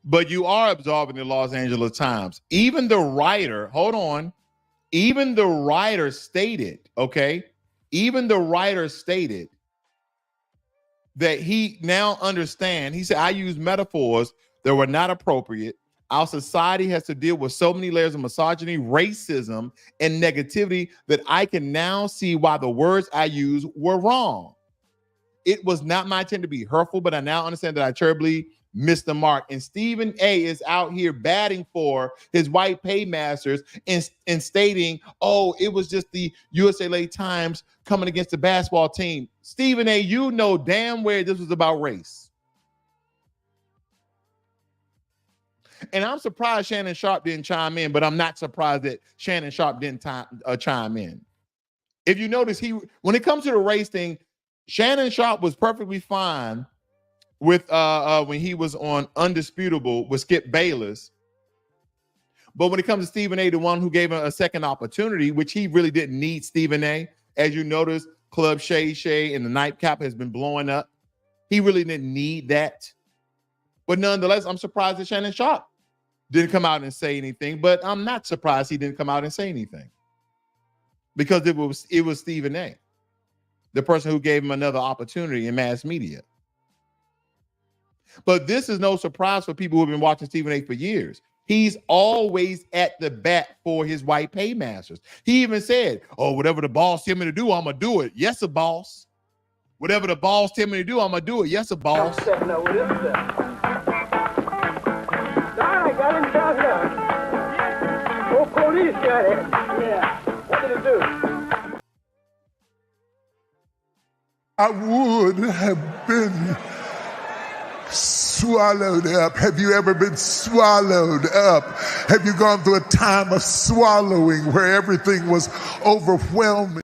But you are absolving the Los Angeles Times. Even the writer, hold on. Even the writer stated, that he now understands. He said, I use metaphors that were not appropriate. Our society has to deal with so many layers of misogyny, racism, and negativity that I can now see why the words I use were wrong. It was not my intent to be hurtful, but I now understand that I terribly missed the mark. And Stephen A. is out here batting for his white paymasters and stating, oh, it was just the USA Times coming against the basketball team. Stephen A., you know damn well this was about race. And I'm surprised Shannon Sharp didn't chime in, but I'm not surprised that Shannon Sharp didn't chime in. If you notice, when it comes to the race thing, Shannon Sharp was perfectly fine with when he was on Undisputable with Skip Bayless. But when it comes to Stephen A., the one who gave him a second opportunity, which he really didn't need Stephen A., as you notice, Club Shay Shay and the nightcap has been blowing up. He really didn't need that. But nonetheless, I'm surprised that Shannon Sharp didn't come out and say anything. But I'm not surprised he didn't come out and say anything. Because it was Stephen A., the person who gave him another opportunity in mass media. But this is no surprise for people who have been watching Stephen A. for years. He's always at the bat for his white paymasters. He even said, oh, whatever the boss tell me to do, I'm going to do it. Yes, a boss. Whatever the boss tell me to do, I'm going to do it. Yes, a boss. I got him down here. Oh, police got him. Yeah. What did he do? I would have been swallowed up. Have you ever been swallowed up? Have you gone through a time of swallowing where everything was overwhelming?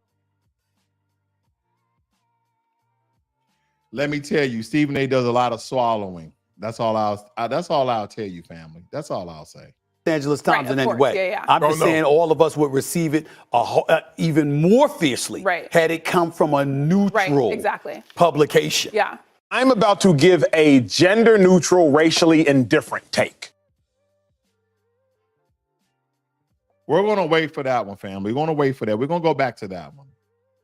Let me tell you, Stephen A. does a lot of swallowing. That's all I'll tell you, family. That's all I'll say. Angeles Times in any way. Yeah, yeah. I'm just saying all of us would receive it even more fiercely had it come from a neutral publication. Yeah. I'm about to give a gender-neutral, racially indifferent take. We're going to wait for that one, family. We're going to wait for that. We're going to go back to that one.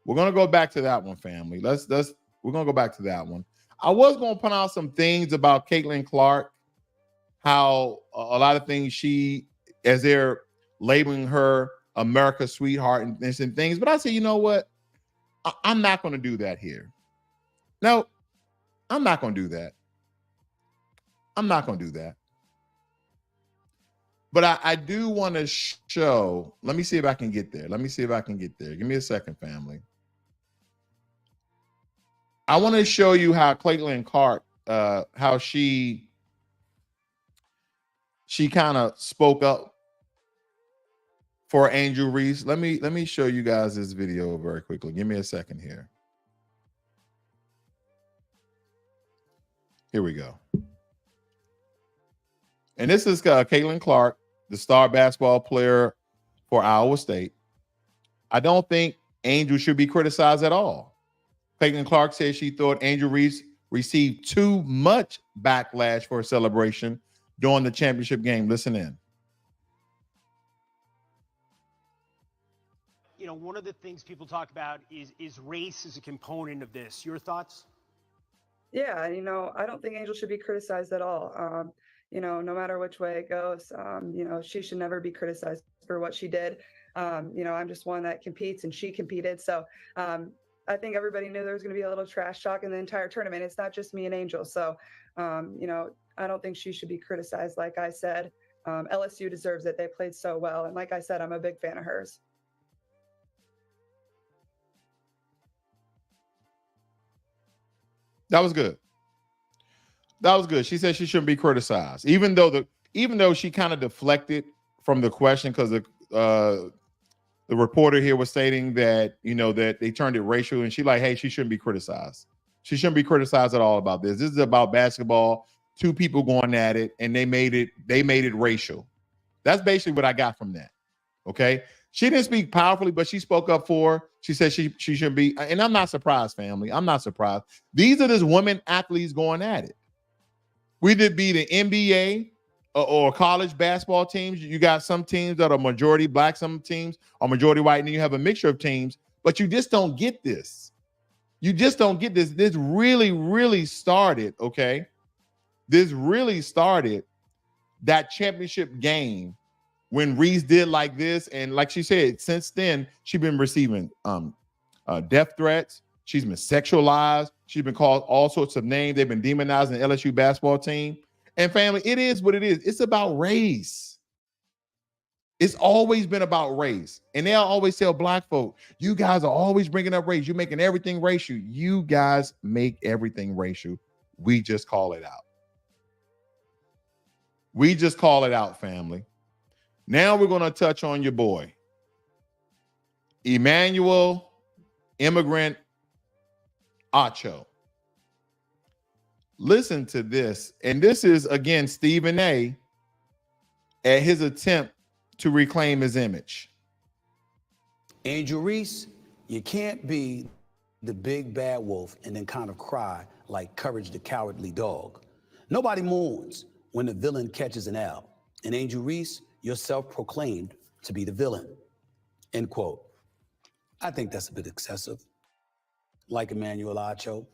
We're going to go back to that one, family. We're going to go back to that one. I was going to point out some things about Caitlin Clark, how a lot of things as they're labeling her America's sweetheart and things. But I said, you know what? I'm not going to do that here. No, I'm not going to do that. I'm not going to do that. But I do want to show. Let me see if I can get there. Give me a second, family. I want to show you how Caitlin Clark, how she kind of spoke up for Angel Reese. Let me show you guys this video very quickly. Give me a second here. Here we go. And this is Caitlin Clark, the star basketball player for Iowa State. I don't think Angel should be criticized at all. Caitlin Clark said she thought Angel Reese received too much backlash for her celebration during the championship game. Listen in. You know, one of the things people talk about is race as a component of this. Your thoughts? Yeah, you know, I don't think Angel should be criticized at all. You know, no matter which way it goes, you know, she should never be criticized for what she did. You know, I'm just one that competes and she competed. So I think everybody knew there was going to be a little trash talk in the entire tournament. It's not just me and Angel. So, you know, I don't think she should be criticized. Like I said, LSU deserves it. They played so well. And like I said, I'm a big fan of hers. That was good. That was good. She said she shouldn't be criticized, even though she kind of deflected from the question because the reporter here was stating that, you know, that they turned it racial, and she like, hey, she shouldn't be criticized. She shouldn't be criticized at all about this. This is about basketball, two people going at it, and they made it racial. That's basically what I got from that. Okay. She didn't speak powerfully, but she spoke up for her. She said she shouldn't be, and I'm not surprised, family. I'm not surprised. These are just women athletes going at it. Whether it be the NBA or college basketball teams, you got some teams that are majority black, some teams are majority white, and then you have a mixture of teams, but you just don't get this. You just don't get this. This really, really started, okay? This really started that championship game when Reese did like this. And like she said, since then, she's been receiving death threats. She's been sexualized. She's been called all sorts of names. They've been demonizing the LSU basketball team. And family, it is what it is. It's about race. It's always been about race. And they'll always tell black folk, you guys are always bringing up race. You're making everything racial. You guys make everything racial. We just call it out. We just call it out, family. Now we're going to touch on your boy, Emmanuel Immigrant Acho. Listen to this. And this is, again, Stephen A. at his attempt to reclaim his image. Angel Reese, you can't be the big bad wolf and then kind of cry like Courage the Cowardly Dog. Nobody mourns when the villain catches an L. And Angel Reese, you're self-proclaimed to be the villain. End quote. I think that's a bit excessive. Like Emmanuel Acho,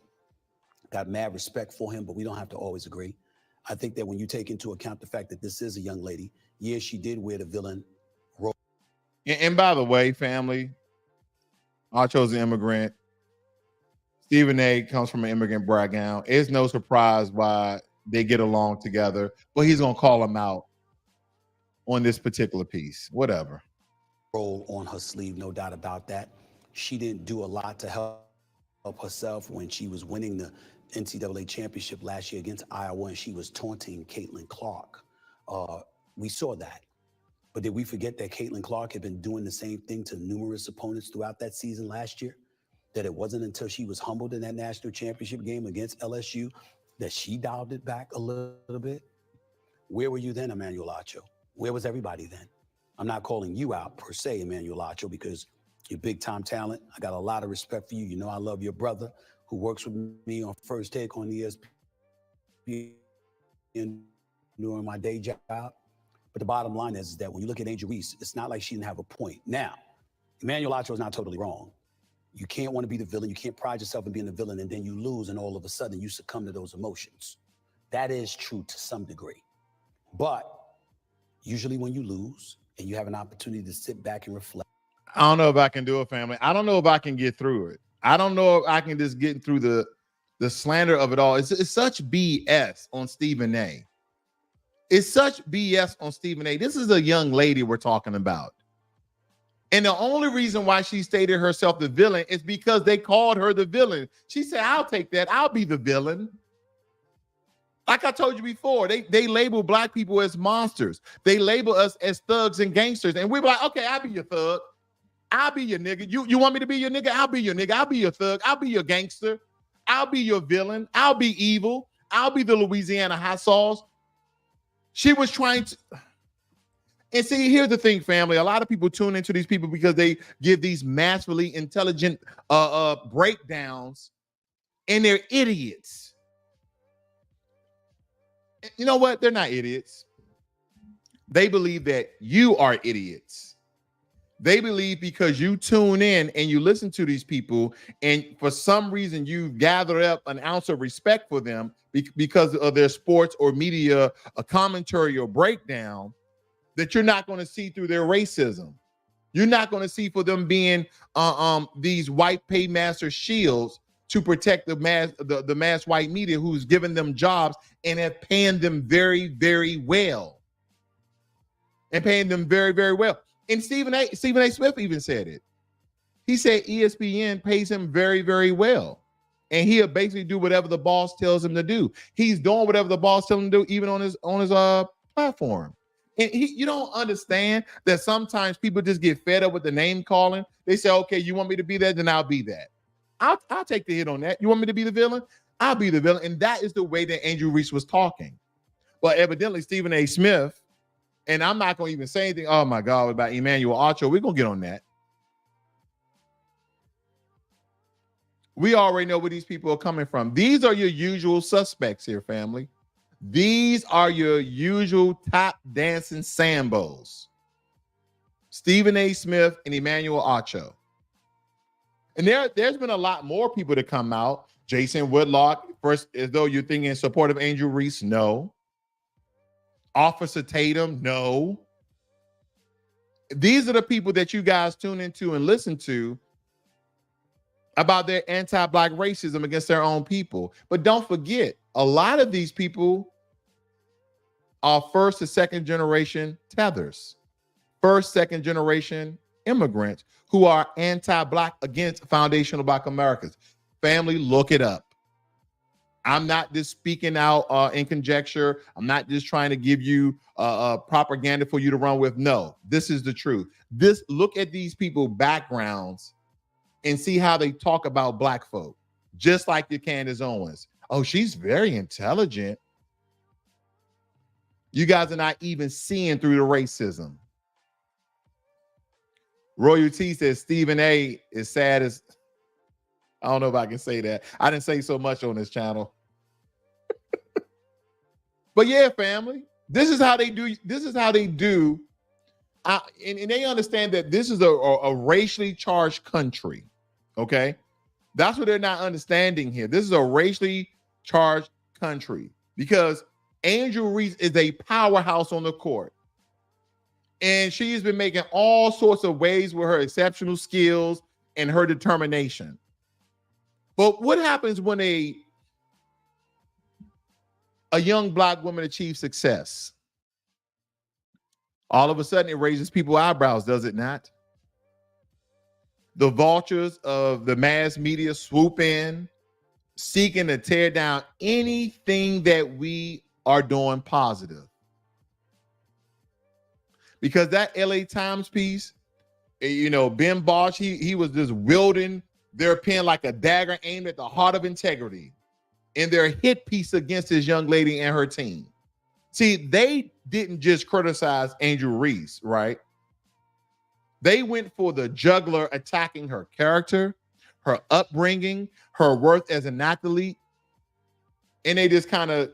got mad respect for him, but we don't have to always agree. I think that when you take into account the fact that this is a young lady, yes, she did wear the villain role. And by the way, family, Acho's an immigrant. Stephen A. comes from an immigrant background. It's no surprise why they get along together, but he's going to call him out on this particular piece. Whatever. Role on her sleeve, no doubt about that. She didn't do a lot to help herself when she was winning the NCAA championship last year against Iowa, and she was taunting Caitlin Clark. We saw that. But did we forget that Caitlin Clark had been doing the same thing to numerous opponents throughout that season last year? That it wasn't until she was humbled in that national championship game against LSU that she dialed it back a little bit? Where were you then, Emmanuel Acho? Where was everybody then? I'm not calling you out per se, Emmanuel Acho, because you're big time talent. I got a lot of respect for you. You know I love your brother who works with me on First Take on ESPN during my day job. But the bottom line is that when you look at Angel Reese, it's not like she didn't have a point. Now, Emmanuel Acho is not totally wrong. You can't want to be the villain. You can't pride yourself in being the villain and then you lose and all of a sudden you succumb to those emotions. That is true to some degree. But usually when you lose and you have an opportunity to sit back and reflect. I don't know if I can do it, family. I don't know if I can get through it. I don't know if I can just get through the slander of it all. It's such BS on Stephen A. It's such BS on Stephen A. This is a young lady we're talking about. And the only reason why she stated herself the villain is because they called her the villain. She said, I'll take that. I'll be the villain. Like I told you before, they label black people as monsters. They label us as thugs and gangsters. And we're like, okay, I'll be your thug. I'll be your nigga. You want me to be your nigga? I'll be your nigga. I'll be your thug. I'll be your gangster. I'll be your villain. I'll be evil. I'll be the Louisiana hot sauce. She was trying to... And see, here's the thing, family. A lot of people tune into these people because they give these massively intelligent breakdowns, and they're idiots. You know what? They're not idiots. They believe that you are idiots. They believe because you tune in and you listen to these people, and for some reason you gather up an ounce of respect for them because of their sports or media, a commentary or breakdown, that you're not going to see through their racism. You're not going to see for them being these white paymaster shields to protect the mass white media who's given them jobs and have paying them very, very well. And paying them very, very well. And Stephen A. Smith even said it. He said ESPN pays him very, very well. And he'll basically do whatever the boss tells him to do. He's doing whatever the boss tells him to do, even on his platform. And you don't understand that sometimes people just get fed up with the name calling. They say, okay, you want me to be that? Then I'll be that. I'll take the hit on that. You want me to be the villain? I'll be the villain. And that is the way that Angel Reese was talking. But evidently, Stephen A. Smith, and I'm not going to even say anything, oh my God, about Emmanuel Acho. We're going to get on that. We already know where these people are coming from. These are your usual suspects here, family. These are your usual top dancing Sambos. Stephen A. Smith and Emmanuel Acho. And there's been a lot more people to come out. Jason Woodlock, first, as though you're thinking in support of Angel Reese, no. Officer Tatum, no. These are the people that you guys tune into and listen to about their anti-black racism against their own people. But don't forget, a lot of these people are first and second generation tethers, first, second generation immigrants who are anti-black against foundational Black Americans. Family, look it up. I'm not just speaking out in conjecture. I'm not just trying to give you propaganda for you to run with. No, this is the truth. Look at these people's backgrounds and see how they talk about black folk, just like your Candace Owens. Oh, she's very intelligent. You guys are not even seeing through the racism. Royalty says Stephen A is sad as, I don't know if I can say that. I didn't say so much on this channel. But yeah, family, this is how they do. This is how they do. And they understand that this is a racially charged country. Okay. That's what they're not understanding here. This is a racially charged country because Angel Reese is a powerhouse on the court. And she's been making all sorts of waves with her exceptional skills and her determination. But what happens when a young black woman achieves success? All of a sudden, it raises people's eyebrows, does it not? The vultures of the mass media swoop in, seeking to tear down anything that we are doing positive. Because that LA Times piece, Ben Bosch, he was just wielding their pen like a dagger aimed at the heart of integrity in their hit piece against this young lady and her team. See, they didn't just criticize Angel Reese, right? They went for the juggler, attacking her character, her upbringing, her worth as an athlete. And they just kind of,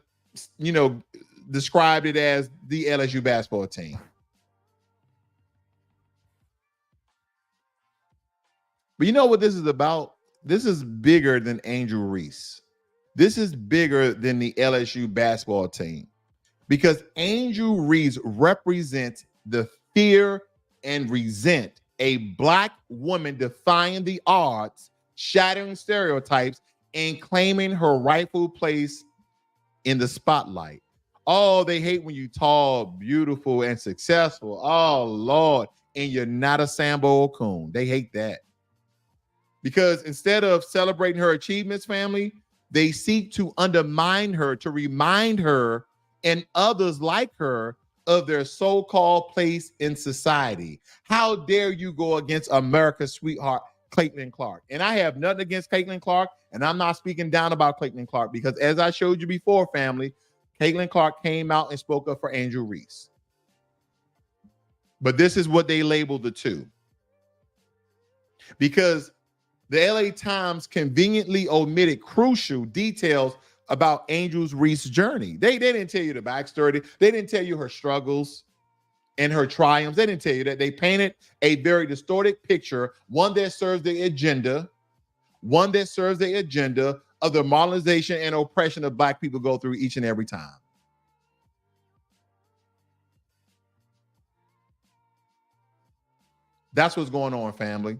described it as the LSU basketball team. But you know what this is about? This is bigger than Angel Reese. This is bigger than the LSU basketball team because Angel Reese represents the fear and resent a black woman defying the odds, shattering stereotypes, and claiming her rightful place in the spotlight. Oh, they hate when you're tall, beautiful, and successful. Oh, Lord. And you're not a Sambo Okun. They hate that. Because instead of celebrating her achievements, family, they seek to undermine her, to remind her and others like her of their so-called place in society. How dare you go against America's sweetheart, Caitlin Clark? And I have nothing against Caitlin Clark, and I'm not speaking down about Caitlin Clark because as I showed you before, family, Caitlin Clark came out and spoke up for Angel Reese. But this is what they labeled the two. Because the LA Times conveniently omitted crucial details about Angel Reese's journey. They didn't tell you the backstory. They didn't tell you her struggles and her triumphs. They didn't tell you that. They painted a very distorted picture, one that serves the agenda of the marginalization and oppression of black people go through each and every time. That's what's going on, family.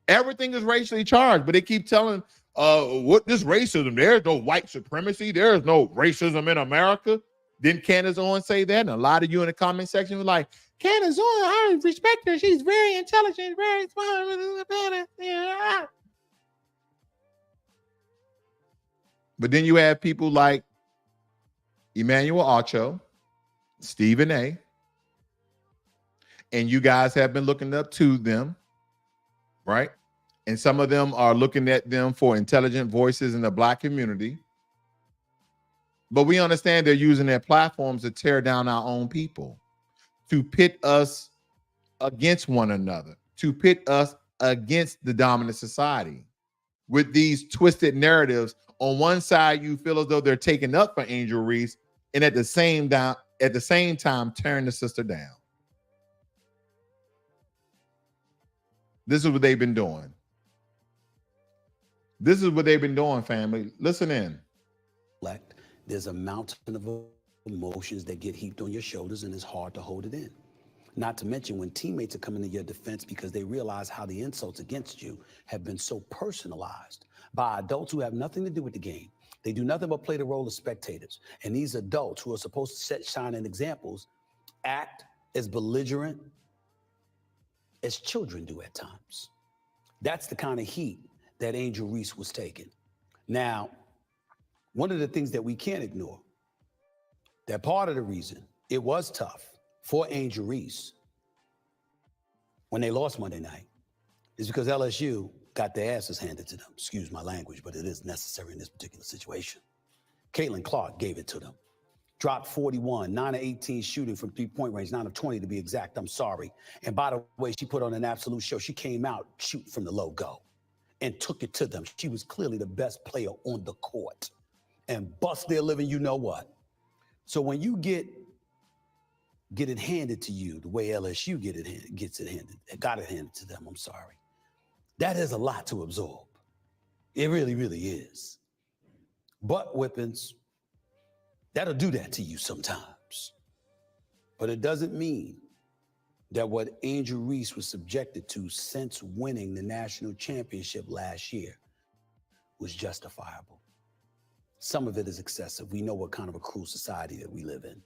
Everything is racially charged, but they keep telling what this racism, there's no white supremacy, there is no racism in America. Didn't Candace Owens say that? And a lot of you in the comment section were like, Candace Owens, I respect her. She's very intelligent, very smart. But then you have people like Emmanuel Acho, Stephen A. And you guys have been looking up to them, right? And some of them are looking at them for intelligent voices in the black community. But we understand they're using their platforms to tear down our own people, to pit us against one another, to pit us against the dominant society with these twisted narratives. On one side, you feel as though they're taking up for Angel Reese, and at the same time, tearing the sister down. This is what they've been doing. This is what they've been doing, family. Listen in. There's a mountain of emotions that get heaped on your shoulders, and it's hard to hold it in. Not to mention when teammates are coming to your defense because they realize how the insults against you have been so personalized by adults who have nothing to do with the game. They do nothing but play the role of spectators. And these adults who are supposed to set shining examples act as belligerent as children do at times. That's the kind of heat that Angel Reese was taking. Now, one of the things that we can't ignore, that part of the reason it was tough for Angel Reese when they lost Monday night is because LSU got their asses handed to them. Excuse my language, but it is necessary in this particular situation. Caitlin Clark gave it to them. Dropped 41, 9 of 18 shooting from three-point range, 9 of 20 to be exact. I'm sorry. And by the way, she put on an absolute show. She came out shooting from the logo and took it to them. She was clearly the best player on the court and bust their living, you know what. So when you get it handed to you the way LSU got it handed to them, I'm sorry. That is a lot to absorb. It really, really is. Butt whippings, that'll do that to you sometimes. But it doesn't mean that what Angel Reese was subjected to since winning the national championship last year was justifiable. Some of it is excessive. We know what kind of a cruel society that we live in.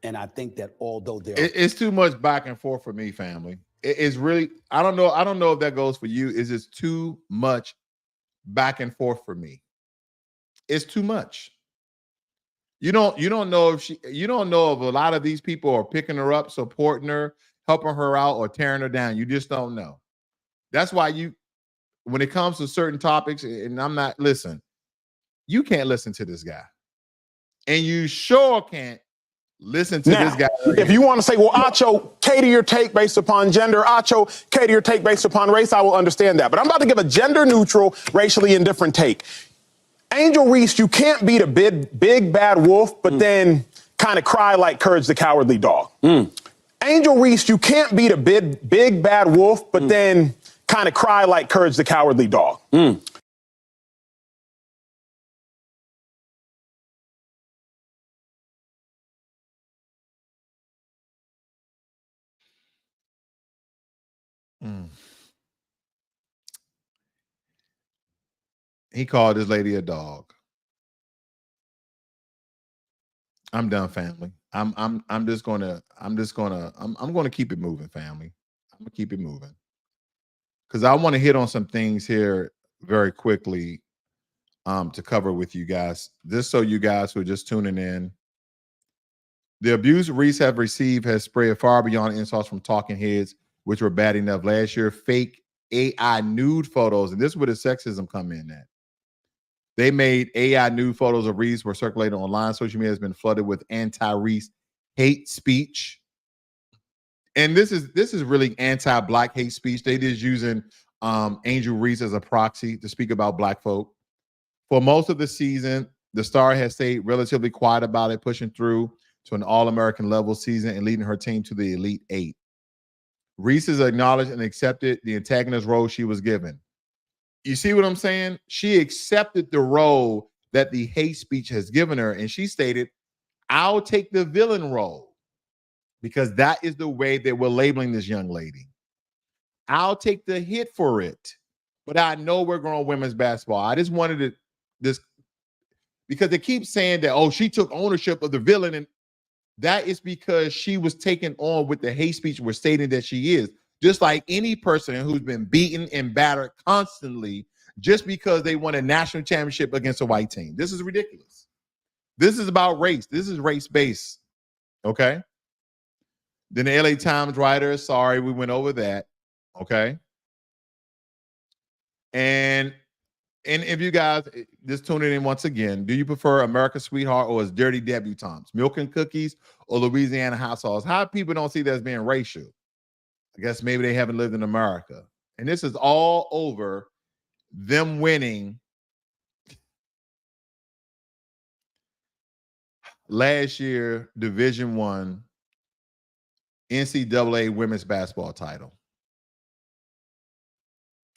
And I think that although it's too much back and forth for me, family. It's really, I don't know if that goes for you. It's just too much back and forth for me. It's too much. You don't know if you don't know if a lot of these people are picking her up, supporting her, helping her out, or tearing her down. You just don't know. That's why when it comes to certain topics, and listen, you can't listen to this guy. And you sure can't listen to this guy. If you want to say, well, Acho, cater your take based upon gender, Acho, cater your take based upon race, I will understand that. But I'm about to give a gender-neutral, racially indifferent take. Angel Reese, you can't beat a big bad wolf, but then kind of cry like Courage the Cowardly Dog. Angel Reese, you can't beat a big bad wolf, but then kind of cry like Courage the Cowardly Dog. He called this lady a dog. I'm done, family. I'm gonna keep it moving, family. I'm gonna keep it moving. Because I want to hit on some things here very quickly to cover with you guys. Just so you guys who are just tuning in. The abuse Reese have received has spread far beyond insults from talking heads, which were bad enough last year. Fake AI nude photos, and this is where the sexism come in at. They made AI nude photos of Reese were circulated online. Social media has been flooded with anti-Reese hate speech. And this is really anti-black hate speech. They just using Angel Reese as a proxy to speak about black folk. For most of the season, the star has stayed relatively quiet about it, pushing through to an all-American level season and leading her team to the Elite Eight. Reese has acknowledged and accepted the antagonist role she was given. You see what I'm saying? She accepted the role that the hate speech has given her, and she stated, I'll take the villain role because that is the way that we're labeling this young lady. I'll take the hit for it, but I know we're growing women's basketball. I just wanted this because they keep saying that, oh, she took ownership of the villain, and that is because she was taken on with the hate speech we're stating that she is. Just like any person who's been beaten and battered constantly just because they won a national championship against a white team. This is ridiculous. This is about race. This is race-based, okay? Then the LA Times writer, sorry, we went over that, okay? And if you guys just tuning in once again, do you prefer America's Sweetheart or as Dirty Debutantes? Milk and Cookies or Louisiana Hot Sauce? How people don't see that as being racial? I guess maybe they haven't lived in America. And this is all over them winning last year Division I NCAA women's basketball title.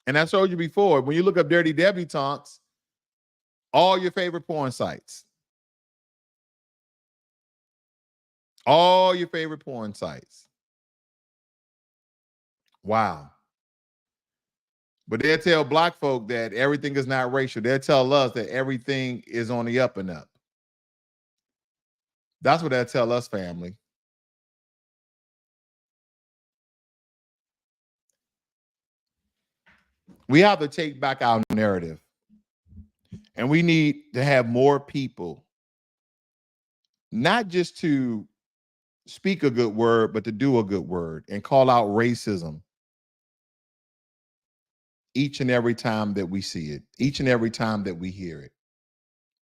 And I showed you before, when you look up Dirty Debutantes, all your favorite porn sites. All your favorite porn sites. Wow. But they'll tell black folk that everything is not racial. They'll tell us that everything is on the up and up. That's what they'll tell us, family. We have to take back our narrative. And we need to have more people, not just to speak a good word, but to do a good word and call out racism each and every time that we see it, each and every time that we hear it.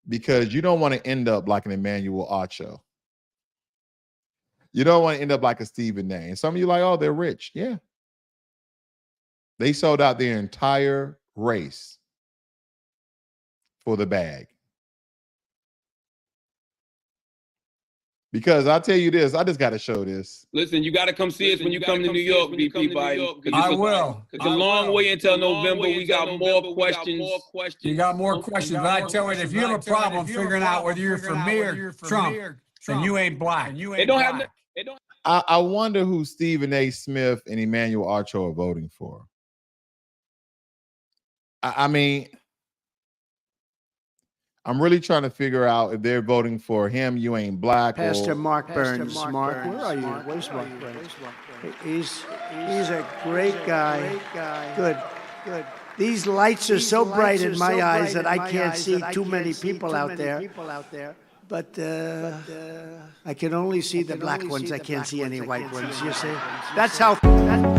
Because you don't want to end up like an Emmanuel Acho. You don't want to end up like a Stephen A. And some of you like, oh, they're rich. Yeah. They sold out their entire race for the bag. Because I'll tell you this, I just got to show this. Listen, you got to come see us when you come to New York, VP Biden. I will. It's a long way until November. We got more questions. You got more questions, but I tell you, if you have a problem figuring out whether you're for me or Trump, then you ain't black. They don't have. They don't. I wonder who Stephen A. Smith and Emmanuel Acho are voting for. I mean, I'm really trying to figure out if they're voting for him, you ain't black. Pastor or Mark Burns. Mark, where are you? Where's Mark Burns? He's a great guy. Good. These lights are so bright in my eyes that I can't see too many people out there. But I can only see the black ones. I can't see any white ones. You see? That's how.